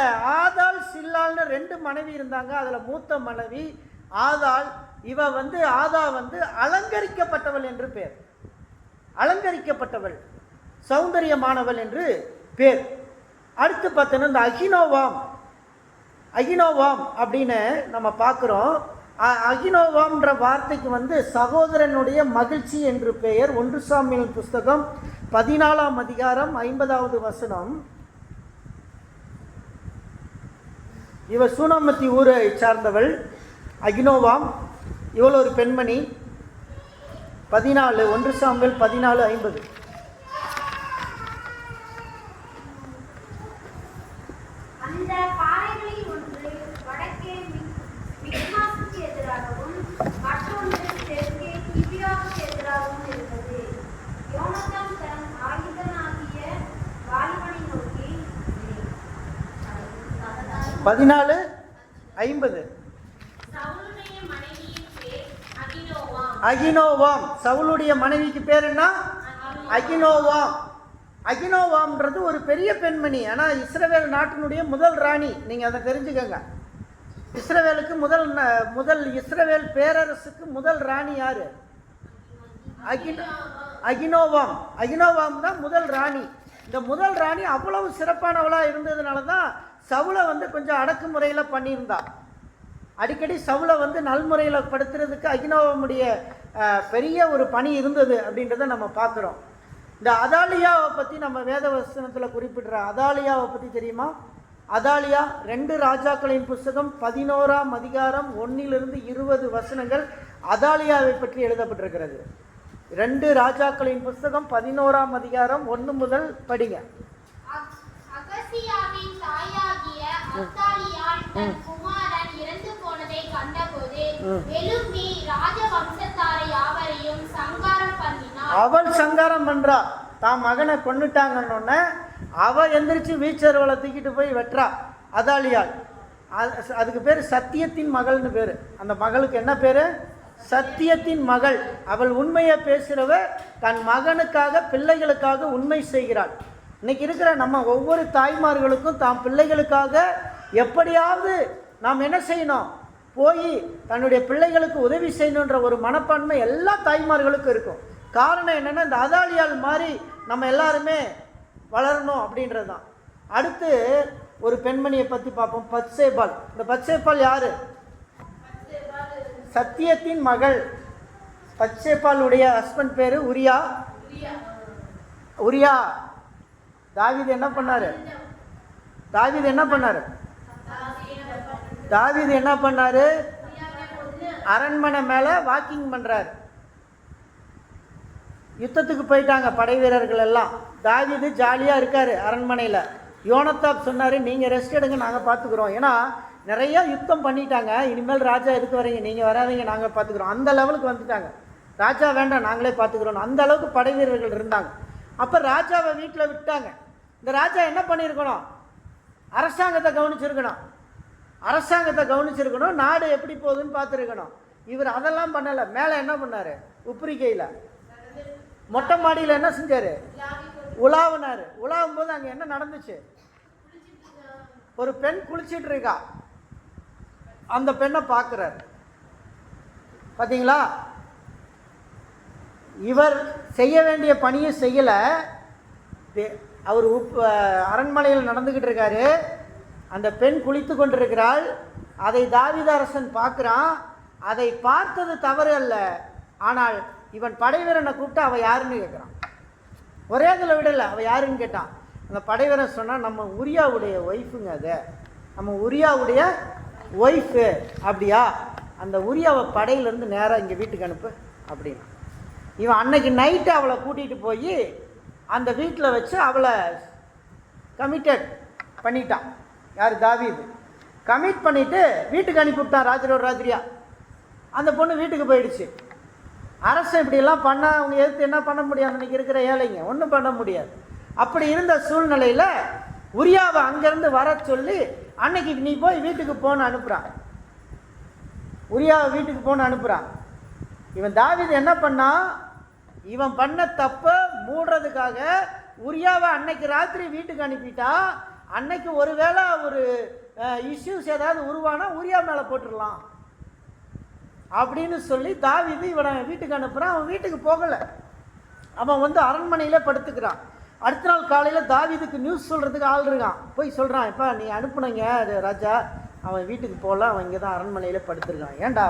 Speaker 1: ஆதாள் சில்லாள்னு 2 மனைவி இருந்தாங்க. அதில் மூத்த மனைவி ஆதாள். ஆதா வந்து அலங்கரிக்கப்பட்டவள் என்று பேர். அலங்கரிக்கப்பட்டவள், சௌந்தரியமானவள் என்று பேர். அடுத்து பார்த்தோன்னா இந்த அகினோவாம் அப்படின்னு நம்ம பார்க்குறோம். அகினோவாம்ன்ற வார்த்தைக்கு வந்து சகோதரனுடைய மகிழ்ச்சி என்று பெயர். 1 சாமுவேல் புஸ்தகம் 14ஆம் அதிகாரம் 50வது வசனம். இவர் சூனாமத்தி ஊரை சார்ந்தவள் அகினோவாம். இவள் ஒரு பெண்மணி. 1 சாமுவேல் 14:50. அகினோவாம். சவுலுடைய மனைவிக்கு பேர் என்ன? அகினோவாம். அகினோவாம்ன்றது ஒரு பெரிய பெண்மணி. ஆனால் இஸ்ரவேல் நாட்டினுடைய முதல் ராணி. நீங்கள் அதை தெரிஞ்சுக்கங்க. இஸ்ரவேலுக்கு முதல் இஸ்ரவேல் பேரரசுக்கு முதல் ராணி யாரு? அகினோவாம். அகினோவாம் தான் முதல் ராணி. இந்த முதல் ராணி அவ்வளவு சிறப்பானவளாக இருந்ததுனால தான் சவுலை வந்து கொஞ்சம் அடக்குமுறையில் பண்ணியிருந்தா. அடிக்கடி சவுலை வந்து நல்முறையில் படுத்துறதுக்கு அகினோவாமுடைய பெரிய ஒரு பணி இருந்தது அப்படின்றத நம்ம பார்க்குறோம். இந்த அதாலியாவை பற்றி நம்ம வேதவசனத்தில் குறிப்பிடுற அதாலியாவை பற்றி தெரியுமா? அதாலியா 2 ராஜாக்களின் புஸ்தகம் 11ஆம் அதிகாரம் 1 to 20 வசனங்கள் அதாலியாவை பற்றி எழுதப்பட்டிருக்கிறது. 2 ராஜாக்களின் புஸ்தகம் 11ஆம் அதிகாரம் 1 முதல் படிங்க.
Speaker 2: அகசியாவின் தாயாகிய அத்தாலியாள் தன் குமாரன் இறந்து போனதை கண்டபோது எழும்பி ராஜவம்சத்தாரை யாவரையும் சங்காரம் பண்ணினாள்.
Speaker 1: அவள் சங்காரம் பண்றா. தான் மகனை கொன்னுட்டாங்கன்னு அவ எந்திரிச்சு வீச்சர்வலை தூக்கிட்டு போய் வெட்டுறா அதாலியாள். அதுக்கு பேர் சத்தியத்தின் மகள்னு பேர். அந்த மகளுக்கு என்ன பேரு? சத்தியத்தின் மகள். அவள் உண்மையை பேசுகிறவ. தன் மகனுக்காக பிள்ளைகளுக்காக உண்மை செய்கிறாள். இன்னைக்கு இருக்கிற நம்ம ஒவ்வொரு தாய்மார்களுக்கும் தாம் பிள்ளைகளுக்காக எப்படியாவது நாம் என்ன செய்யணும்? போய் தன்னுடைய பிள்ளைகளுக்கு உதவி செய்யணுன்ற ஒரு மனப்பான்மை எல்லா தாய்மார்களுக்கும் இருக்கும். காரணம் என்னென்னா, இந்த அதாலியாள் மாதிரி நம்ம எல்லாருமே வளரணும் அப்படின்றது தான். அடுத்து ஒரு பெண்மணியை பற்றி பார்ப்போம், பத்சேபாள். இந்த பத்சேபாள் யாரு? சத்தியத்தின் மகள். பத்சேபாளுடைய ஹஸ்பண்ட் பேரு உரியா. உரியா தாவீது என்ன பண்ணாரு? தாவீது என்ன பண்ணாரு? அரண்மனை மேலே வாக்கிங் பண்ணுறாரு. யுத்தத்துக்கு போயிட்டாங்க படை வீரர்கள் எல்லாம். தாவீது ஜாலியாக இருக்கார் அரண்மனையில். யோனத்தாப் சொன்னார், நீங்கள் ரெஸ்ட் எடுங்க, நாங்கள் பார்த்துக்குறோம். ஏன்னா நிறையா யுத்தம் பண்ணிட்டாங்க. இனிமேல் ராஜா எதுக்கு வரீங்க, நீங்கள் வராதீங்க, நாங்கள் பார்த்துக்குறோம். அந்த லெவலுக்கு வந்துட்டாங்க. ராஜா வேண்டாம், நாங்களே பார்த்துக்குறோம். அந்த அளவுக்கு படை வீரர்கள் இருந்தாங்க. அப்போ ராஜாவை வீட்டில் விட்டாங்க. இந்த ராஜா என்ன பண்ணியிருக்கணும்? அரசாங்கத்தை கவனிச்சிருக்கணும். நாடு எப்படி போகுதுன்னு பார்த்துருக்கணும். இவர் அதெல்லாம் பண்ணலை. மேலே என்ன பண்ணார்? உப்பரிக்கையில் மொட்டை மாடியில் என்ன செஞ்சார்? உலாவினார். உலாவும் போது அங்கே என்ன நடந்துச்சு? ஒரு பெண் குளிச்சிட்டு இருக்கா. அந்த பெண்ணை பார்க்குறார். பார்த்தீங்களா? இவர் செய்ய வேண்டிய பணியை செய்யலை. அவர் அரண்மனையில் நடந்துக்கிட்டு இருக்காரு. அந்த பெண் குளித்து கொண்டிருக்கிறாள். அதை தாவீது அரசன் பார்க்குறான். அதை பார்த்தது தவறு அல்ல. ஆனால் இவன் படைவீரனை கூப்பிட்டு அவள் யாருன்னு கேட்குறான். ஒரே இதில் விடலை, அவள் யாருன்னு கேட்டான். அந்த படைவீரன் சொன்னால் நம்ம உரியாவுடைய ஒய்ஃபுங்க, அது நம்ம உரியாவுடைய ஒய்ஃபு. அப்படியா? அந்த உரியாவை படையிலேருந்து நேராக இங்கே வீட்டுக்கு அனுப்பு அப்படின்னா. இவன் அன்னைக்கு நைட்டு அவளை கூட்டிகிட்டு போய் அந்த வீட்டில் வச்சு அவளை கமிட்டட் பண்ணிட்டான். யார்? தாவீது. கமிட் பண்ணிவிட்டு வீட்டுக்கு அனுப்பிவிட்டான் ராத்திரியோட ராத்திரியா. அந்த பொண்ணு வீட்டுக்கு போயிடுச்சு. அரசன் இப்படியெல்லாம் பண்ணால் அவங்க எதிர்த்து என்ன பண்ண முடியாது? அன்றைக்கி இருக்கிற ஏழைங்க ஒன்றும் பண்ண முடியாது. அப்படி இருந்த சூழ்நிலையில் உரியாவை அங்கேருந்து வர சொல்லி அன்னைக்கு நீ போய் வீட்டுக்கு போன்னு அனுப்புகிறான். உரியாவை வீட்டுக்கு போன்னு அனுப்புகிறான். இவன் தாவீது என்ன பண்ணான்? இவன் பண்ண தப்பை மூடுறதுக்காக உரியாவை அன்னைக்கு ராத்திரி வீட்டுக்கு அனுப்பிட்டா, அன்னைக்கு ஒருவேளை ஒரு இஷ்யூஸ் ஏதாவது உருவானா உரியா மேலே போட்டுடலாம் அப்படின்னு சொல்லி தாவீது இவனை வீட்டுக்கு அனுப்புகிறான். அவன் வீட்டுக்கு போகலை. அவன் அரண்மனையில் படுத்துக்கிறான். அடுத்த நாள் காலையில் தாவீதுக்கு நியூஸ் சொல்கிறதுக்கு ஆள் இருக்கான். போய் சொல்கிறான், இப்போ நீ அனுப்புனீங்க ராஜா, அவன் வீட்டுக்கு போகல, அவன் இங்கே தான் அரண்மனையில் படுத்துருக்கான். ஏன்டா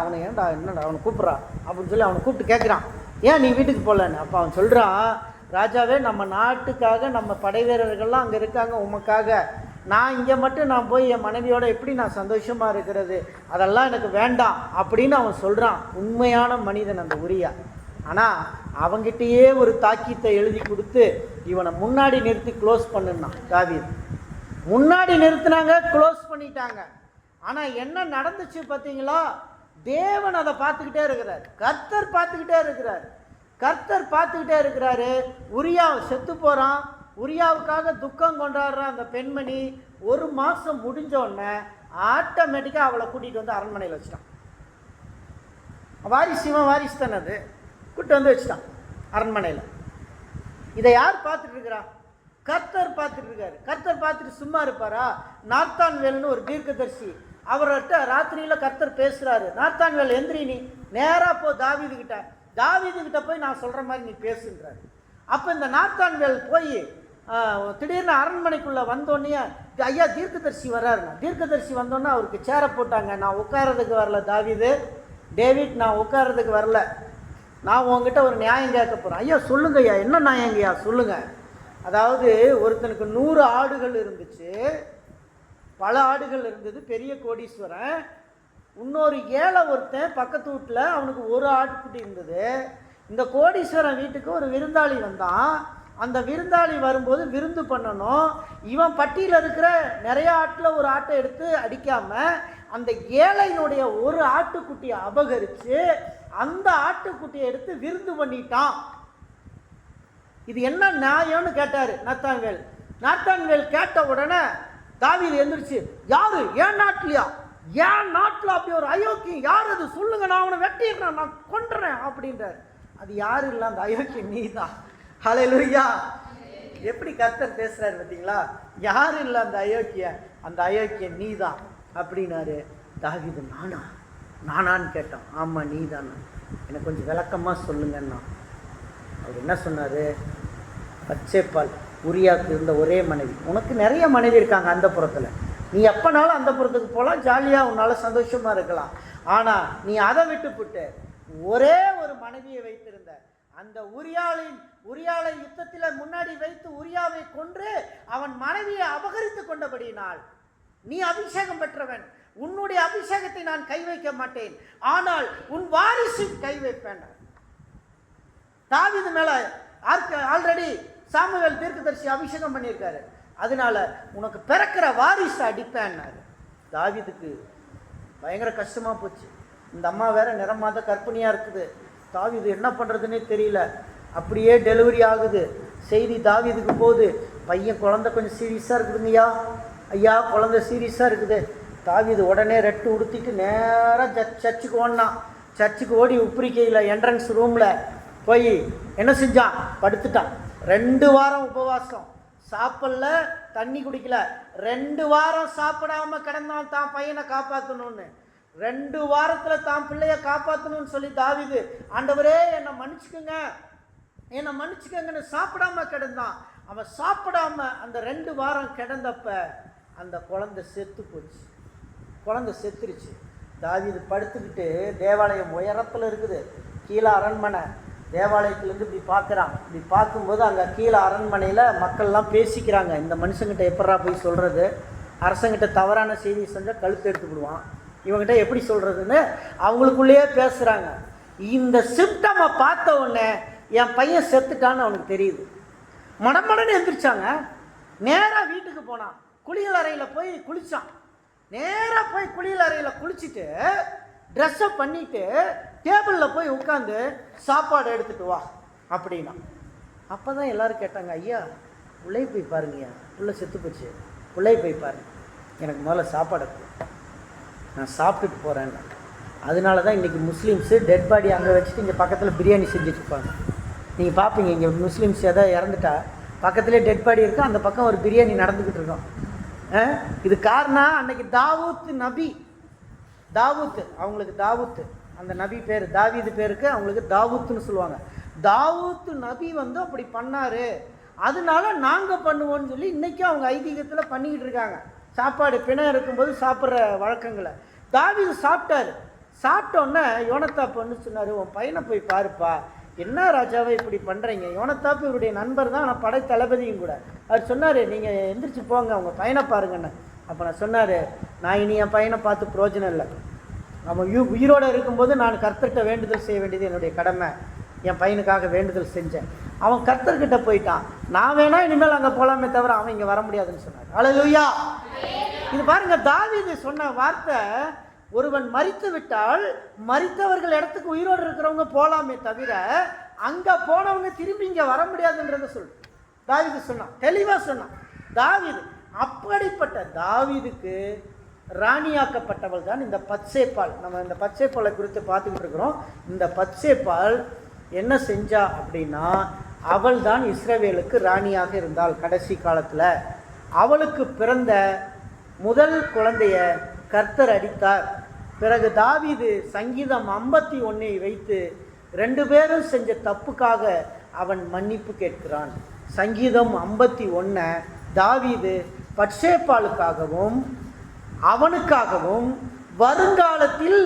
Speaker 1: என்னடா அவனை கூப்பிட்றான் அப்படின்னு சொல்லி அவனை கூப்பிட்டு கேட்குறான், ஏன் நீ வீட்டுக்கு போகலன்னு. அப்போ அவன் சொல்கிறான், ராஜாவே, நம்ம நாட்டுக்காக நம்ம படை வீரர்கள்லாம் அங்கே இருக்காங்க உமக்காக. நான் இங்கே மட்டும் நான் போய் என் மனைவியோட எப்படி நான் சந்தோஷமாக இருக்கிறது? அதெல்லாம் எனக்கு வேண்டாம் அப்படின்னு அவன் சொல்கிறான். உண்மையான மனிதன் அந்த உரியா. ஆனால் அவங்கிட்டயே ஒரு தாக்கீத்தை எழுதி கொடுத்து இவனை முன்னாடி நிறுத்தி க்ளோஸ் பண்ணுனான். தாவீது முன்னாடி நிறுத்தினாங்க, க்ளோஸ் பண்ணிட்டாங்க. ஆனால் என்ன நடந்துச்சு பார்த்தீங்களா? தேவன் அதை பார்த்துக்கிட்டே இருக்கிறார். கர்த்தர் பார்த்துக்கிட்டே இருக்கிறார். கர்த்தர் பார்த்துக்கிட்டே இருக்கிறாரு. உரியா செத்து போகிறான். உரியாவுக்காக துக்கம் கொண்டாடுற அந்த பெண்மணி 1 மாதம் முடிஞ்ச உடனே ஆட்டோமேட்டிக்காக அவளை கூட்டிகிட்டு வந்து அரண்மனையில் வச்சுட்டான். வாரிசு தானே, அது கூப்பிட்டு வந்து வச்சுட்டான் அரண்மனையில். இதை யார் பார்த்துட்டு இருக்கிறா? கர்த்தர் பார்த்துட்டு இருக்காரு. கர்த்தர் பார்த்துட்டு சும்மா இருப்பாரா? நாத்தான்வேல்னு ஒரு தீர்க்கதரிசி, அவர்கிட்ட ராத்திரியில் கர்த்தர் பேசுகிறாரு. நாத்தான்வேல், எந்திரி, நீ நேராக போ தாவீதுகிட்ட போய் நான் சொல்கிற மாதிரி நீ பேசுன்றாரு. அப்போ இந்த நாத்தான்வேல் போய் திடீர்னு அரண்மனைக்குள்ளே வந்தோடனே, ஐயா தீர்க்கதரிசி வர்றாருண்ணா. தீர்க்கதரிசி வந்தோன்னே அவருக்கு சேரை போட்டாங்க. நான் உட்காரதுக்கு வரல டேவிட், நான் உட்காரதுக்கு வரல, நான் உங்ககிட்ட ஒரு நியாயம் கேட்க போகிறேன். ஐயா சொல்லுங்க ஐயா, என்ன நியாயங்கய்யா சொல்லுங்கள். அதாவது ஒருத்தனுக்கு 100 ஆடுகள் இருந்துச்சு, பல ஆடுகள் இருந்தது, பெரிய கோடீஸ்வரன். இன்னொரு ஏழை ஒருத்தன் பக்கத்து வீட்டில், அவனுக்கு 1 ஆட்டுக்குட்டி இருந்தது. இந்த கோடீஸ்வரன் வீட்டுக்கு ஒரு விருந்தாளி வந்தான். அந்த விருந்தாளி வரும்போது விருந்து பண்ணணும். இவன் பட்டியில் இருக்கிற நிறைய ஆட்டில் ஒரு ஆட்டை எடுத்து அடிக்காமல் அந்த ஏழையினுடைய 1 ஆட்டுக்குட்டியை அபகரித்து அந்த ஆட்டுக்குட்டியை எடுத்து விருந்து பண்ணிட்டான். இது என்ன நியாயம்னு கேட்டார் நாத்தான்வேல். கேட்ட உடனே தாவீது எந்திரிச்சு, யாரு? என் நாட்டிலையா? என் நாட்டில் அப்படி ஒரு அயோக்கியம் யார்? அது சொல்லுங்க, நான் அவனை வெட்டிடுறேன், நான் கொண்டுறேன் அப்படின்றார். அது யாரும் இல்லை, அந்த அயோக்கியம் நீ தான். ஹல்லேலூயா. எப்படி கர்த்தர் பேசுறாரு பார்த்தீங்களா? யாரும் இல்லை அந்த அயோக்கியம் நீ தான் அப்படின்னாரு. தாவீது, நானான்னு கேட்டான். ஆமாம் நீ தான், எனக்கு கொஞ்சம் விளக்கமாக சொல்லுங்கன்னா. அவர் என்ன சொன்னார்? பச்சைப்பால். உரியாவுக்கு இருந்த ஒரே மனைவி. உனக்கு நிறைய மனைவி இருக்காங்க அந்த புறத்தில், நீ எப்போனாலும் அந்த புறத்துக்கு போகலாம், ஜாலியாக உன்னால் சந்தோஷமாக இருக்கலாம். ஆனால் நீ அதை விட்டுப்புட்டு ஒரே ஒரு மனைவியை வைத்திருந்த. அந்த உரியாளை யுத்தத்தில் முன்னாடி வைத்து உரியாவை கொன்று அவன் மனைவியை அபகரித்து கொண்டபடியினால் நீ அபிஷேகம் பெற்றவன், உன்னுடைய அபிஷேகத்தை நான் கை வைக்க மாட்டேன், ஆனால் உன் வாரிசு கை வைப்பேன். தாவீது மேல ஆல்ரெடி சாமுவேல் தீர்க்கதரிசி அபிஷேகம் பண்ணியிருக்காரு, அதனால உனக்கு பிறக்கிற வாரிசு அடிப்பேன்னாரு. தாவீதுக்கு பயங்கர கஷ்டமா போச்சு. இந்த அம்மா வேற நிறமாத கர்ப்பிணியா இருக்குது. தாவீது என்ன பண்றதுன்னே தெரியல. அப்படியே டெலிவரி ஆகுது. செய்தி தாவீதுக்கு போகுது, பையன் குழந்தை கொஞ்சம் சீரியஸாக இருக்குதுங்கய்யா, ஐயா குழந்தை சீரியஸாக இருக்குது. தாவீது உடனே ரெட்டு உடுத்திட்டு நேராக சர்ச்சுக்கு ஓடினான். சர்ச்சுக்கு ஓடி உப்ரிக்கையில் என்ட்ரன்ஸ் ரூமில் போய் என்ன செஞ்சான்? படுத்துட்டான். 2 வாரம் உபவாசம், சாப்பிடல, தண்ணி குடிக்கல. 2 வாரம் சாப்பிடாம கிடந்தான் தான் பையனை காப்பாற்றணும்னு. 2 வாரத்தில் தான் பிள்ளைய காப்பாற்றணும்னு சொல்லி தாவீது, ஆண்டவரே என்னை மன்னிச்சுக்கோங்க, என்னை மன்னிச்சுக்கங்கன்னு சாப்பிடாம கிடந்தான். அவன் சாப்பிடாம அந்த 2 வாரம் கிடந்தப்ப அந்த குழந்தை செத்து போச்சு. குழந்தை செத்துருச்சு. தாவீது படுத்துக்கிட்டு, தேவாலயம் உயரத்தில் இருக்குது, கீழே அரண்மனை, தேவாலயத்துலேருந்து இப்படி பார்க்குறான். இப்படி பார்க்கும்போது அங்கே கீழே அரண்மனையில் மக்கள்லாம் பேசிக்கிறாங்க, இந்த மனுஷங்கிட்ட எப்படா போய் சொல்கிறது, அரசங்கிட்ட தவறான செய்தி செஞ்சால் கழுத்து எடுத்து விடுவான், இவங்ககிட்ட எப்படி சொல்கிறதுன்னு அவங்களுக்குள்ளேயே பேசுகிறாங்க. இந்த சிம்டமை பார்த்த உடனே என் பையன் செத்துட்டான்னு அவனுக்கு தெரியுது. மடமடன்னு எந்திரிச்சாங்க. நேராக வீட்டுக்கு போனான். குளியல் அறையில் போய் குளித்தான். நேராக போய் குளியல் அறையில் குளிச்சுட்டு ட்ரெஸ்ஸப் பண்ணிவிட்டு டேபிளில் போய் உட்காந்து சாப்பாடு எடுத்துகிட்டு வா அப்படின்னா. அப்போ தான் எல்லோரும் கேட்டாங்க, ஐயா உள்ளே போய் பாருங்கய்யா, உள்ளே செத்து போச்சு, உள்ளே போய் பாருங்க, எனக்கு முதல்ல சாப்பாடு நான் சாப்பிட்டுட்டு போகிறேன்னு. அதனால தான் இன்றைக்கி முஸ்லீம்ஸு டெட் பாடி அங்கே வச்சுட்டு இங்கே பக்கத்தில் பிரியாணி செஞ்சுட்ருப்பாங்க. நீங்கள் பார்ப்பீங்க, இங்கே முஸ்லீம்ஸ் எதாவது இறந்துட்டா பக்கத்துலேயே டெட் பாடி இருக்கும், அந்த பக்கம் ஒரு பிரியாணி நடந்துக்கிட்டு இருக்கோம். இது காரணம் அன்னைக்கு தாவூத் நபி, தாவூத் அவங்களுக்கு தாவூத், அந்த நபி பேர் தாவீது பேருக்கு அவங்களுக்கு தாவூத்துன்னு சொல்லுவாங்க. தாவூத் நபி வந்து அப்படி பண்ணார், அதனால நாங்கள் பண்ணுவோன்னு சொல்லி இன்றைக்கும் அவங்க ஐதீகத்தில் பண்ணிக்கிட்டு இருக்காங்க. சாப்பாடு பிணம் இருக்கும்போது சாப்பிட்ற வழக்கங்களை தாவீது சாப்பிட்டாரு. சாப்பிட்டோன்னே யோனத்தாப்பு வந்து சொன்னார், உன் பையனை போய் பாருப்பா, என்ன ராஜாவை இப்படி பண்ணுறீங்க? யோனத்தாப்பு இவருடைய நண்பர் தான், ஆனால் படை தளபதியும் கூட. அவர் சொன்னார், நீங்கள் எந்திரிச்சு போங்க, அவங்க பையனை பாருங்கன்னு. அப்போ நான் சொன்னார், நான் இனி என் பையனை பார்த்து பிரயோஜனம் இல்லை, அவன் உயிரோடு இருக்கும்போது நான் கர்த்தர்கிட்ட வேண்டுதல் செய்ய வேண்டியது என்னுடைய கடமை. என் பையனுக்காக வேண்டுதல் செஞ்சேன். அவன் கர்த்தர்கிட்ட போயிட்டான், நான் வேணா இனிமேல் அங்கே போகலாமே தவிர அவன் இங்கே வர முடியாதுன்னு சொன்னார். அல்லேலூயா. இது பாருங்க, தாவீது சொன்ன வார்த்தை, ஒருவன் மரித்து விட்டால் மரித்தவர்கள் இடத்துக்கு உயிரோடு இருக்கிறவங்க போகலாமே தவிர அங்கே போனவங்க திரும்பி இங்கே வர முடியாதுன்றத சொல்லு தாவீது சொன்னான், தெளிவாக சொன்னான். தாவீது, அப்படிப்பட்ட தாவீதுக்கு ராணியாக்கப்பட்டவள் தான் இந்த பச்சைப்பால். நம்ம இந்த பச்சைப்பாலை குறித்து பார்த்துக்கிட்டு இருக்கிறோம். இந்த பச்சைப்பால் என்ன செஞ்சா அப்படின்னா, அவள் தான் இஸ்ரவேலுக்கு ராணியாக இருந்தாள். கடைசி காலத்தில் அவளுக்கு பிறந்த முதல் குழந்தைய கர்த்தர் அடித்தார். பிறகு தாவீது சங்கீதம் 51 வைத்து 2 பேரும் செஞ்ச தப்புக்காக அவன் மன்னிப்பு கேட்கிறான். சங்கீதம் 51 தாவீது பட்சேபாலுக்காகவும் அவனுக்காகவும் வருங்காலத்தில்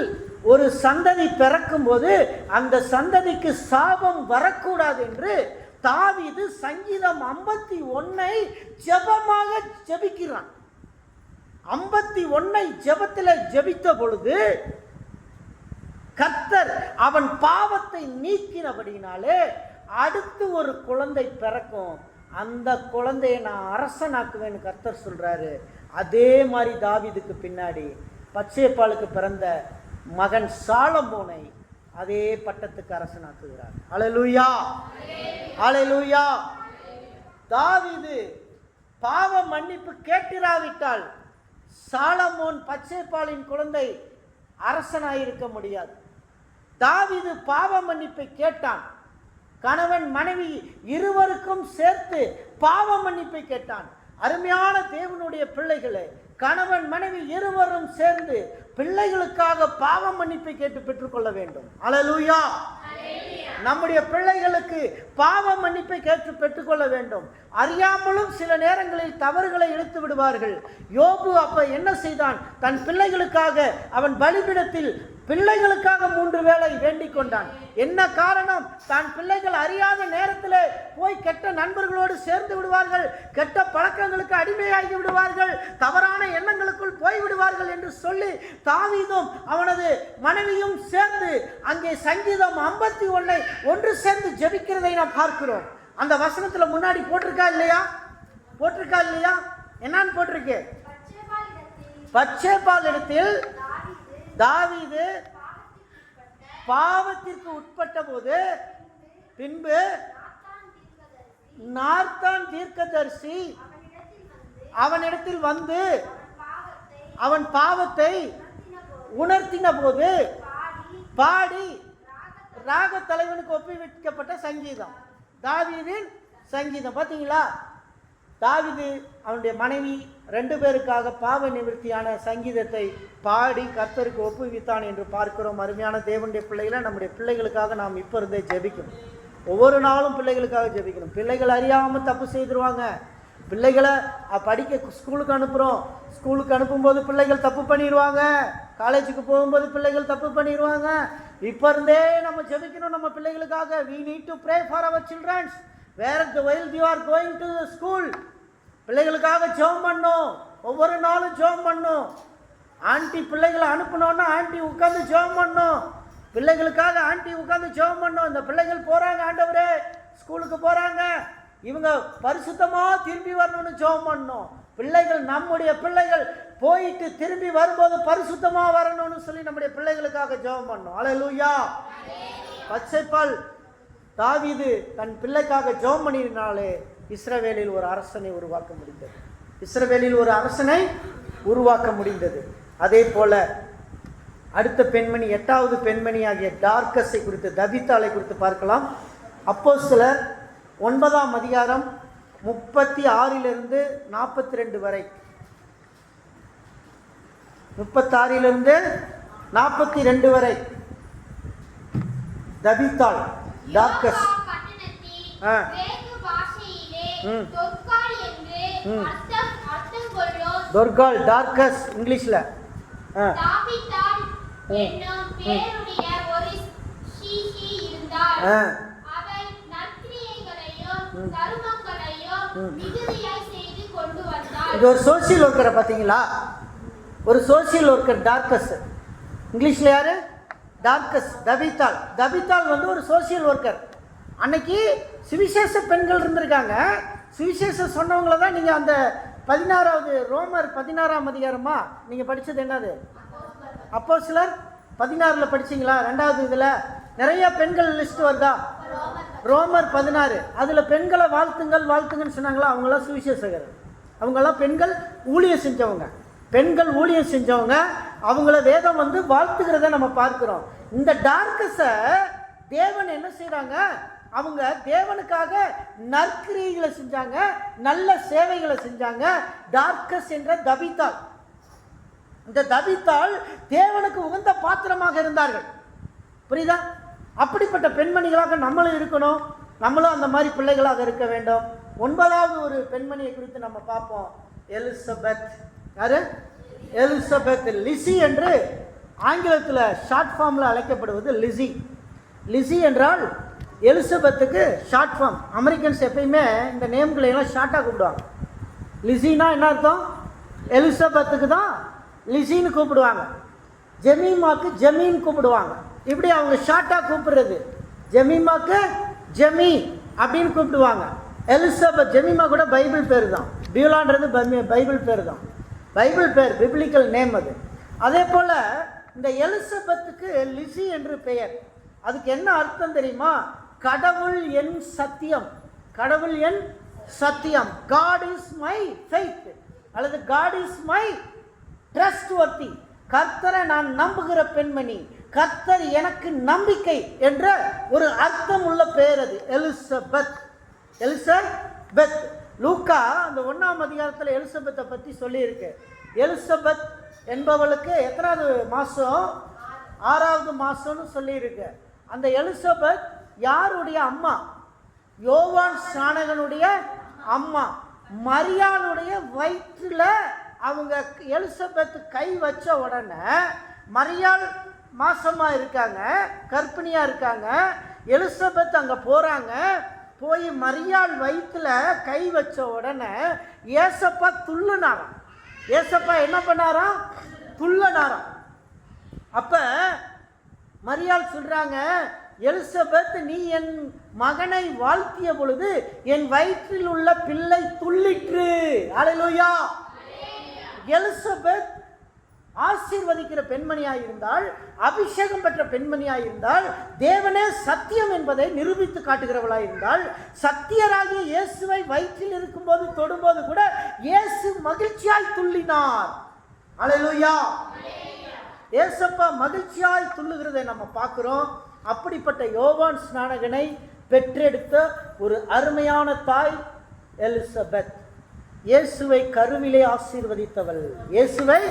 Speaker 1: ஒரு சந்ததி பிறக்கும்போது அந்த சந்ததிக்கு சாபம் வரக்கூடாது என்று தாவீது சங்கீதம் 51 ஜெபமாக ஜெபிக்கிறான். 51 ஜெபத்தில் ஜெபித்த பொழுது கர்த்தர் அவன் பாவத்தை நீக்கினபடினாலே அடுத்து ஒரு குழந்தை பிறக்கும், அந்த குழந்தையை நான் அரசனாக்குவேன்னு கர்த்தர் சொல்றாரு. அதே மாதிரி தாவீதுக்கு பின்னாடி பச்சைப்பாலுக்கு பிறந்த மகன் சாலமோனை அதே பட்டத்துக்கு அரசனாக்குகிறார். அல்லேலூயா, அல்லேலூயா. தாவீது பாவ மன்னிப்பு கேட்டிராவிட்டால் சாலமோன் பச்சைப்பாலின் குழந்தை அரசனாயிருக்க முடியாது. தாவீது பாவ மன்னிப்பை கேட்டான். கணவன் மனைவி இருவருக்கும் சேர்த்து பாவ மன்னிப்பை கேட்டான். அருமையான தேவனுடைய பிள்ளைகளே, கணவன் மனைவி இருவரும் சேர்ந்து பிள்ளைகளுக்காக பாவ மன்னிப்பை கேட்டு பெற்றுக்கொள்ள வேண்டும். அல்லேலூயா. நம்முடைய பிள்ளைகளுக்கு பாவ மன்னிப்பை கேட்டு பெற்றுக்கொள்ள வேண்டும். அறியாமலும் சில நேரங்களில் தவறுகளை இழுத்து விடுவார்கள். யோபு அப்ப என்ன செய்தான்? தன் பிள்ளைகளுக்காக அவன் பலிபீடத்தில் பிள்ளைகளுக்காக 3 வேளை வேண்டிக் கொண்டான். என்ன காரணம்? தான் பிள்ளைகள் அறியாத நேரத்தில் போய் கெட்ட நண்பர்களோடு சேர்ந்து விடுவார்கள், கெட்ட பழக்கங்களுக்கு அடிமையாகி விடுவார்கள், தவறான எண்ணங்களுக்குள் போய் விடுவார்கள் என்று சொல்லி தாவீதும் அவனது மனைவியும் சேர்ந்து அங்கே சங்கீதம் 51 ஒன்று சேர்ந்து ஜெபிக்கிறதை நாம் பார்க்கிறோம். அந்த வசனத்துல முன்னாடி போட்டிருக்கா இல்லையா? போட்டிருக்கா இல்லையா? என்னன்னு போட்டிருக்கு? பச்சைப்பால் இடத்தில் தாவீது பாவத்திற்கு உட்பட்ட போது பின்பு நாத்தான் தீர்க்கதரிசி அவனிடத்தில் வந்து அவன் பாவத்தை உணர்த்தின போது பாடி ராக தலைவனுக்கு ஒப்புவிக்கப்பட்ட சங்கீதம், தாவீதின் சங்கீதம். பார்த்தீங்களா, தாவீது அவனுடைய மனைவி 2 பேருக்காக பாவ நிவர்த்தியான சங்கீதத்தை பாடி கர்த்தருக்கு ஒப்புவித்தான் என்று பார்க்கிறோம். அருமையான தேவனுடைய பிள்ளைகளை, நம்முடைய பிள்ளைகளுக்காக நாம் இப்போ இருந்தே ஜெபிக்கணும். ஒவ்வொரு நாளும் பிள்ளைகளுக்காக ஜெபிக்கணும். பிள்ளைகள் அறியாமல் தப்பு செய்திருவாங்க. பிள்ளைகளை படிக்க ஸ்கூலுக்கு அனுப்புகிறோம். ஸ்கூலுக்கு அனுப்பும்போது பிள்ளைகள் தப்பு பண்ணிடுவாங்க. காலேஜுக்கு போகும்போது பிள்ளைகள் தப்பு பண்ணிடுவாங்க. இப்போ இருந்தே நம்ம ஜெபிக்கணும் நம்ம பிள்ளைகளுக்காக. we need to pray for our children while you are going to the school. பிள்ளைகளுக்காக ஜெபம் பண்ணணும். ஒவ்வொரு நாளும் ஜெபம் பண்ணணும். ஆண்டி பிள்ளைகளை அனுப்பணும்னா ஆண்டி உட்காந்து ஜெபம் பண்ணணும். பிள்ளைகளுக்காக ஆண்டி உட்காந்து ஜெபம் பண்ணணும். இந்த பிள்ளைகள் போகிறாங்க, ஆண்டவரே ஸ்கூலுக்கு போகிறாங்க, இவங்க பரிசுத்தமாக திரும்பி வரணும்னு ஜெபம் பண்ணணும். பிள்ளைகள், நம்முடைய பிள்ளைகள் போயிட்டு திரும்பி வரும்போது பரிசுத்தமாக வரணும்னு சொல்லி நம்முடைய பிள்ளைகளுக்காக ஜெபம் பண்ணணும். அல்லேலூயா. பச்சைப்பால் தாவீது தன் பிள்ளைக்காக ஜெபம் பண்ணினாலே இஸ்ரவேலில் ஒரு அரசனை உருவாக்க முடிந்தது. இஸ்ரவேலில் ஒரு அரசனை உருவாக்க முடிந்தது. அதே போல அடுத்த பெண்மணி, 8வது பெண்மணி ஆகிய டார்கஸை குறித்து, தபித்தாளை குறித்து பார்க்கலாம். அப்போஸ்தலர் 9ஆம் அதிகாரம் 36 42 வரை, 36 42 வரை. தபித்தாள், டார்கஸ். தொர்கால், டார்கஸ் இங்கிலீஷ்ல. இது ஒரு சோசியல் ஒர்க்கரை பார்த்தீங்களா? ஒரு சோசியல் ஒர்க்கர் டார்கஸ். இங்கிலீஷ்ல யாரு? டார்கஸ். தபித்தாள். தபித்தாள் வந்து ஒரு சோசியல் ஒர்க்கர். அன்னைக்கு சுவிசேஷ பெண்கள் இருந்திருக்காங்க. சுவிசேஷம் சொன்னவங்கள தான் நீங்கள் அந்த 16வது ரோமர் 16ஆம் அதிகாரமா நீங்கள் படித்தது என்னது? அப்போஸ்தலர் 16 படிச்சிங்களா? 2வது இதில் நிறைய பெண்கள் லிஸ்ட் வருதா? ரோமர் 16. அதில் பெண்களை வாழ்த்துங்கள் வாழ்த்துங்கன்னு சொன்னாங்களா? அவங்களாம் சுவிசேஷகர். அவங்கெல்லாம் பெண்கள் ஊழியம் செஞ்சவங்க. பெண்கள் ஊழியம் செஞ்சவங்க. அவங்கள வேதம் வந்து வாழ்த்துக்கிறத நம்ம பார்க்கிறோம். இந்த டார்கஸை தேவன் என்ன செய்கிறாங்க? அவங்க தேவனுக்காக நற்கிரியைகளை செஞ்சாங்க, நல்ல சேவைகளை செஞ்சாங்க. டார்கஸ் என்ற தபித்தாள். இந்த தபித்தாள் தேவனுக்கு உகந்த பாத்திரமாக இருந்தார்கள். புரியுதா? அப்படிப்பட்ட பெண்மணிகளாக நம்மளும் இருக்கணும். நம்மளும் அந்த மாதிரி பிள்ளைகளாக இருக்க வேண்டும். 9வது ஒரு பெண்மணியை குறித்து நம்ம பார்ப்போம். எலிசபெத். யாரு? எலிசபெத். லிசி என்று ஆங்கிலத்தில் ஷார்ட் ஃபார்மில் அழைக்கப்படுவது லிசி. லிசி என்றால் எலிசபெத்துக்கு ஷார்ட் ஃபார்ம். அமெரிக்கன்ஸ் எப்பயுமே இந்த நேம்களை எல்லாம் ஷார்ட்டாக கூப்பிடுவாங்க. லிசினா என்ன அர்த்தம்? எலிசபெத்துக்கு தான் லிசின்னு கூப்பிடுவாங்க. ஜெமீமாக்கு ஜெமீன் கூப்பிடுவாங்க. இப்படி அவங்க ஷார்ட்டாக கூப்பிடுறது. ஜெமீமாக்கு ஜெமி அப்படின்னு கூப்பிடுவாங்க. எலிசபெத். ஜெமீமா கூட பைபிள் பேர் தான். பியூலான்றது பைபிள் பேர் தான். பைபிள் பேர், பிப்ளிக்கல் நேம் அது. அதே போல் இந்த எலிசபெத்துக்கு லிசி என்று பெயர். அதுக்கு என்ன அர்த்தம் தெரியுமா? கடவுள் என் சத்தியம். கடவுள் என் சத்தியம். காட் இஸ் மை ஃபெய்த் அல்லது God is my trustworthy. கர்த்தரை நான் நம்புகிற பெண்மணி, கர்த்தர் எனக்கு நம்பிக்கை என்ற ஒரு அர்த்தம் உள்ள பெயர் அது எலிசபெத். எலிசபெத். லூக்கா அந்த 1ஆம் அதிகாரத்தில் எலிசபெத்தை பற்றி சொல்லியிருக்கு. எலிசபெத் என்பவளுக்கு எத்தனாவது மாதம்? 6வது மாதம்னு சொல்லியிருக்கு. அந்த எலிசபெத் யாருடைய அம்மா? யோவான் ஸ்நானகனுடைய அம்மா. மரியாளுடைய வயிற்றில் அவங்க எலிசபெத் கை வச்ச உடனே மரியாள் மாசமாக இருக்காங்க, கர்ப்பிணியாக இருக்காங்க. எலிசபெத் அங்கே போகிறாங்க. போய் மரியாள் வயிற்றில் கை வச்ச உடனே ஏசப்பா துள்ளுனாராம். ஏசப்பா என்ன பண்ணாராம்? துள்ளனாராம். அப்போ மரியாள் சொல்கிறாங்க, எலிசபெத், நீ என் மகனை வாழ்த்திய பொழுது என் வயிற்றில் உள்ள பிள்ளை துள்ளிற்று. அல்லேலூயா. எலிசபெத் ஆசீர்வதிக்கிற பெண்மணியாக இருந்தால், அபிஷேகம் பெற்ற பெண்மணியாக இருந்தால், தேவனே சத்தியம் என்பதை நிரூபித்து காட்டுகிறவளாக இருந்தால், சத்தியராகிய இயேசுவை வயிற்றில் இருக்கும்போது தொடும்போது கூட இயேசு மகிழ்ச்சியாய் துள்ளினார். அல்லேலூயா. ஏசப்பா மகிழ்ச்சியாய் துள்ளுகிறதை நம்ம பார்க்கிறோம். அப்படிப்பட்ட யோவான் ஸ்நானகனை பெற்றெடுத்த ஒரு அருமையான தாய் எலிசபெத். இயேசுவை கருவிலே ஆசீர்வதித்தவள். இயேசுவை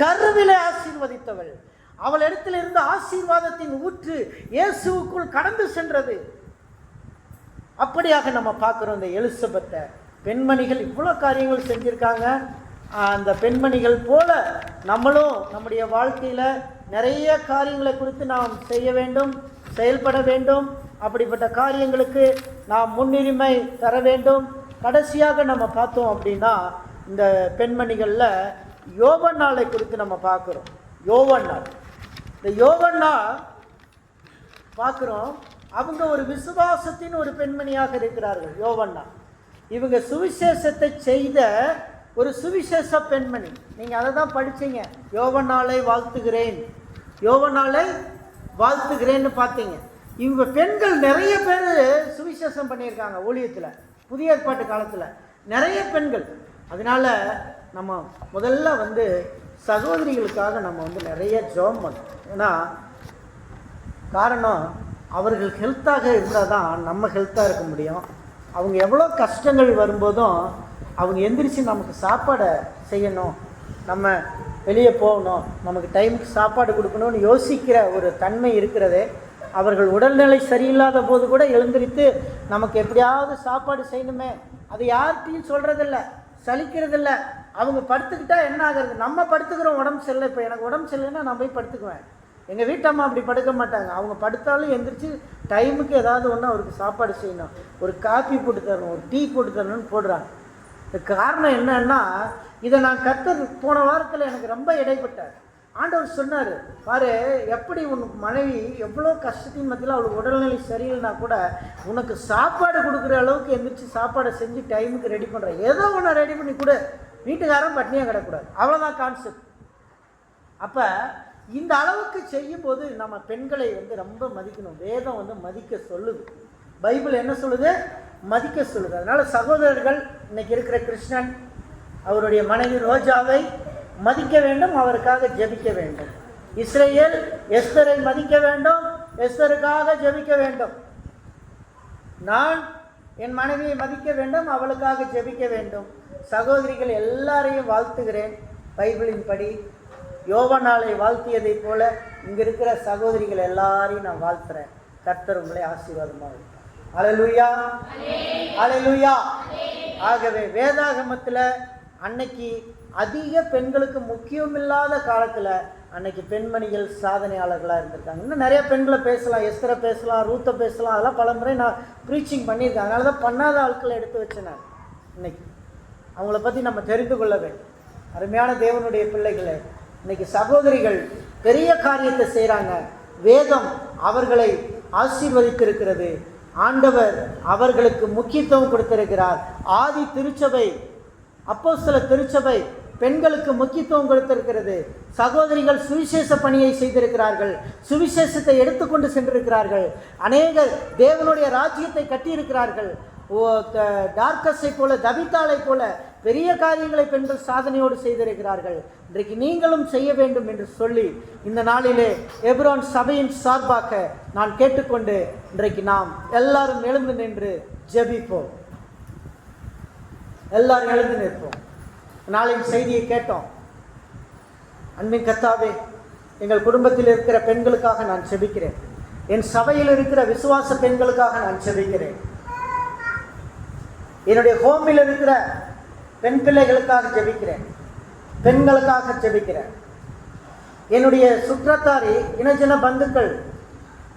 Speaker 1: கருவிலே ஆசீர்வதித்தவள். அவள் இடத்தில் இருந்த ஆசீர்வாதத்தின் ஊற்று இயேசுவுக்குள் கடந்து சென்றது. அப்படியாக நம்ம பார்க்கிறோம் இந்த எலிசபெத்தை. பெண்மணிகள் இவ்வளோ காரியங்கள் செஞ்சிருக்காங்க. அந்த பெண்மணிகள் போல நம்மளும் நம்முடைய வாழ்க்கையில் நிறைய காரியங்களை குறித்து நாம் செய்ய வேண்டும், செயல்பட வேண்டும். அப்படிப்பட்ட காரியங்களுக்கு நாம் முன்னுரிமை தர வேண்டும். கடைசியாக நம்ம பார்த்தோம் அப்படின்னா இந்த பெண்மணிகளில் யோவன்னாளை குறித்து நம்ம பார்க்குறோம். யோவன்னாள், இந்த யோவன்னாள் பார்க்குறோம். அவங்க ஒரு விசுவாசத்தின் ஒரு பெண்மணியாக இருக்கிறார்கள். யோவன்னாள் இவங்க சுவிசேஷத்தை செய்த ஒரு சுவிசேஷ பெண்மணி. நீங்கள் அதை தான் படிச்சீங்க. யோவன்னாளை வாழ்த்துகிறேன், யோவன்னாளை வாழ்த்துகிறேன்னு பார்த்தீங்க. இவங்க பெண்கள் நிறைய பேர் சுவிசேஷம் பண்ணியிருக்காங்க ஊழியத்தில். புதிய ஏற்பாட்டு காலத்தில் நிறைய பெண்கள். அதனால் நம்ம முதல்ல சகோதரிகளுக்காக நம்ம நிறைய ஜெபம் பண்ணணும். ஏன்னா காரணம், அவர்கள் ஹெல்த்தாக இருந்தால் தான் நம்ம ஹெல்த்தாக இருக்க முடியும். அவங்க எவ்வளோ கஷ்டங்கள் வரும்போதும் அவங்க எந்திரிச்சு நமக்கு சாப்பாடை செய்யணும், நம்ம வெளியே போகணும், நமக்கு டைமுக்கு சாப்பாடு கொடுக்கணும்னு யோசிக்கிற ஒரு தன்மை இருக்கிறதே. அவர்கள் உடல்நிலை சரியில்லாத போது கூட எழுந்திரித்து நமக்கு எப்படியாவது சாப்பாடு செய்யணுமே, அது யார்கிட்டையும் சொல்கிறதில்ல, சலிக்கிறதில்ல. அவங்க படுத்துக்கிட்டா என்ன ஆகிறது? நம்ம படுத்துக்கிறோம் உடம்பு சரியில்லை. இப்போ எனக்கு உடம்பு சரியில்லைன்னா நான் போய் படுத்துக்குவேன். எங்கள் வீட்டம்மா அப்படி படுக்க மாட்டாங்க. அவங்க படுத்தாலும் எந்திரிச்சு டைமுக்கு ஏதாவது ஒன்று அவருக்கு சாப்பாடு செய்யணும், ஒரு காப்பி போட்டு தரணும், ஒரு டீ போட்டு தரணும்னு போடுறாங்க. இந்த காரணம் என்னன்னா, இதை நான் போன வாரத்தில் எனக்கு ரொம்ப இடைப்பட்டார். ஆண்டவர் சொன்னார், பாரு எப்படி உனக்கு மனைவி எவ்வளோ கஷ்டத்தின் மத்தியில் அவளுக்கு உடல்நிலை சரியில்லைனா கூட உனக்கு சாப்பாடு கொடுக்குற அளவுக்கு எந்திரிச்சு சாப்பாடை செஞ்சு டைமுக்கு ரெடி பண்ணுறேன். ஏதோ ஒன்று ரெடி பண்ணி கூட வீட்டுக்காரன் பட்னியாக கிடக்கூடாது. அவ்வளோதான் கான்செப்ட். அப்போ இந்த அளவுக்கு செய்யும்போது நம்ம பெண்களை ரொம்ப மதிக்கணும். வேதம் மதிக்க சொல்லுது. பைபிள் என்ன சொல்லுது? மதிக்க சொல்லுது. அதனால் சகோதரர்கள், இன்னைக்கு இருக்கிற கிருஷ்ணன் அவருடைய மனைவி ரோஜாவை மதிக்க வேண்டும், அவருக்காக ஜெபிக்க வேண்டும். இஸ்ரேல் எஸ்தரை மதிக்க வேண்டும், எஸ்தருக்காக ஜெபிக்க வேண்டும். நான் என் மனைவியை மதிக்க வேண்டும், அவளுக்காக ஜெபிக்க வேண்டும். சகோதரிகள் எல்லாரையும் வாழ்த்துகிறேன். பைபிளின் படி யோவன்னாளை வாழ்த்தியதை போல இங்கே இருக்கிற சகோதரிகள் எல்லாரையும் நான் வாழ்த்துறேன். கர்த்தர் உங்களை ஆசீர்வாதமாக இருப்பார். அல்லேலூயா, அல்லேலூயா. ஆகவே வேதாகமத்தில் அன்னைக்கு அதிக பெண்களுக்கு முக்கியமில்லாத காலத்தில் அன்னைக்கு பெண்மணிகள் சாதனையாளர்களாக இருந்திருக்காங்க. இன்னும் நிறைய பெண்களை பேசலாம், எஸ்தரை பேசலாம், ரூத்தை பேசலாம். அதெல்லாம் பல முறை நான் ப்ரீச்சிங் பண்ணியிருக்கேன். அதனால தான் பண்ணாத ஆட்களை எடுத்து வச்சேன் நான். இன்னைக்கு அவங்கள பற்றி நம்ம தெரிந்து கொள்ள வேண்டும். அருமையான தேவனுடைய பிள்ளைகளே, இன்னைக்கு சகோதரிகள் பெரிய காரியத்தை செய்கிறாங்க. வேதம் அவர்களை ஆசீர்வதித்திருக்கிறது. ஆண்டவர் அவர்களுக்கு முக்கியத்துவம் கொடுத்திருக்கிறார். ஆதி திருச்சபை, அப்போஸ்தல திருச்சபை பெண்களுக்கு முக்கியத்துவம் கொடுத்திருக்கிறது. சகோதரிகள் சுவிசேஷ பணியை செய்திருக்கிறார்கள், சுவிசேஷத்தை எடுத்துக்கொண்டு சென்றிருக்கிறார்கள். அநேகர் தேவனுடைய ராஜ்யத்தை கட்டியிருக்கிறார்கள். டார்கஸை போல, தபித்தாளை போல பெரிய காரியங்களை பெண்கள் சாதனையோடு செய்திருக்கிறார்கள். இன்றைக்கு நீங்களும் செய்ய வேண்டும் என்று சொல்லி இந்த நாளிலே எப்ரோன் சபையின் சார்பாக நான் கேட்டுக்கொண்டு இன்றைக்கு நாம் எல்லாரும் எழுந்து நின்று ஜெபிப்போம். எல்லாரும் எழுந்து நிற்போம். நாளின் செய்தியை கேட்டோம். அன்பின் கர்த்தாவே, எங்கள் குடும்பத்தில் இருக்கிற பெண்களுக்காக நான் ஜெபிக்கிறேன். என் சபையில் இருக்கிற விசுவாச பெண்களுக்காக நான் ஜெபிக்கிறேன். என்னுடைய ஹோமில் இருக்கிற பெண் பிள்ளைகளுக்காக ஜெபிக்கிறேன், பெண்களுக்காக ஜெபிக்கிறேன். என்னுடைய சுற்றத்தாரி இனஜன பந்துக்கள்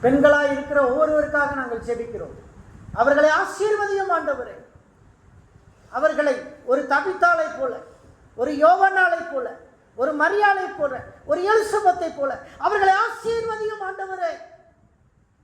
Speaker 1: பெண்களாக இருக்கிற ஒவ்வொருவருக்காக நாங்கள் ஜெபிக்கிறோம். அவர்களை ஆசீர்வதியும் ஆண்டவரே. அவர்களை ஒரு தபித்தாளை போல, ஒரு யோவன்னாளை போல, ஒரு மரியாளை போல, ஒரு எலிசபெத்தை போல அவர்களை ஆசீர்வதியும் ஆண்டவரே.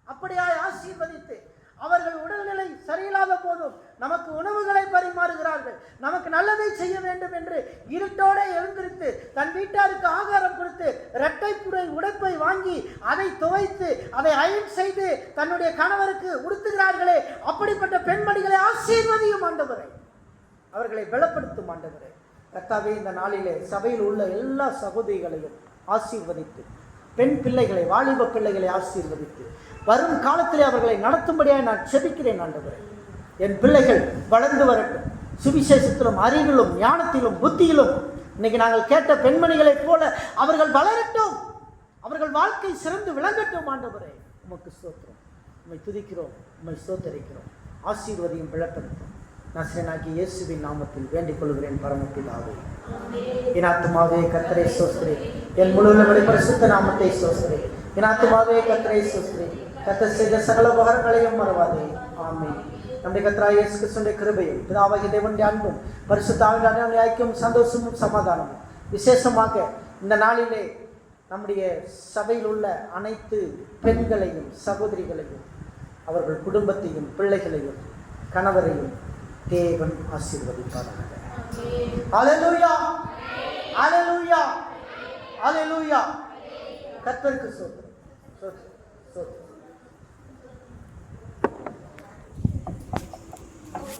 Speaker 1: அப்படியாய் ஆசீர்வதித்து அவர்கள் உடல்நிலை சரியில்லாத போதும் நமக்கு உணவுகளை பரிமாறுகிறார்கள். நமக்கு நல்லதை செய்ய வேண்டும் என்று இருட்டோட எழுந்திருத்து தன் வீட்டாருக்கு ஆகாரம் கொடுத்து இரட்டைப்புடை உடைப்பை வாங்கி அதை துவைத்து அதை அயன் செய்து தன்னுடைய கணவருக்கு உடுத்துகிறார்களே, அப்படிப்பட்ட பெண்மணிகளை ஆசீர்வதியும் ஆண்டவரை. அவர்களை பலப்படுத்தும் ஆண்டவரை. கர்த்தாவே, இந்த நாளிலே சபையில் உள்ள எல்லா சகோதரிகளையும் ஆசீர்வதித்து பெண் பிள்ளைகளை, வாலிப பிள்ளைகளை ஆசீர்வதித்து வரும் காலத்திலே அவர்களை நடத்தும்படியாக நான் செபிக்கிறேன் ஆண்டவரே. என் பிள்ளைகள் வளர்ந்து வரட்டும், சுவிசேஷத்திலும் அறிவிலும் ஞானத்திலும் புத்தியிலும் இன்னைக்கு நாங்கள் கேட்ட பெண்மணிகளைப் போல அவர்கள் வளரட்டும், அவர்கள் வாழ்க்கை சிறந்து விளங்கட்டும். ஆண்டவரே உமக்கு ஸ்தோத்திரம், உம்மை துதிக்கிறோம், உம்மை ஸ்தோத்தரிக்கிறோம். ஆசீர்வதியும் பிளப்படுத்தும் நசரேயனாகிய இயேசுவின் நாமத்தில் வேண்டிக் கொள்கிறேன் பரமபிதாவே. என் ஆத்துமாவே கர்த்தரை ஸ்தோத்திரி, என் முழு பரிசுத்த நாமத்தை ஸ்தோத்திரி. என் ஆத்துமாவே கர்த்தரை ஸ்தோத்திரி, கர்த்தர் செய்த சகல உபகாரங்களையும் மறவாதே. ஆமென். நம்முடைய கர்த்தராகிய இயேசு கிறிஸ்துவின் கிருபையும் பிதாவாகிய தேவனுடைய அன்பும் பரிசுத்த ஆவியானவருடைய ஐக்கியமும் சந்தோஷமும் சமாதானமும் விசேஷமாக இந்த நாளிலே நம்முடைய சபையில் உள்ள அனைத்து பெண்களையும் சகோதரிகளையும் அவர்கள் குடும்பத்தையும் பிள்ளைகளையும் கணவரையும் தேவன் ஆசீர்வதிப்பாராக. அல்லேலூயா, அல்லேலூயா, அல்லேலூயா. கர்த்தருக்கு ஸ்தோத்திரம், ஸ்தோத்திரம், ஸ்தோத்திரம்.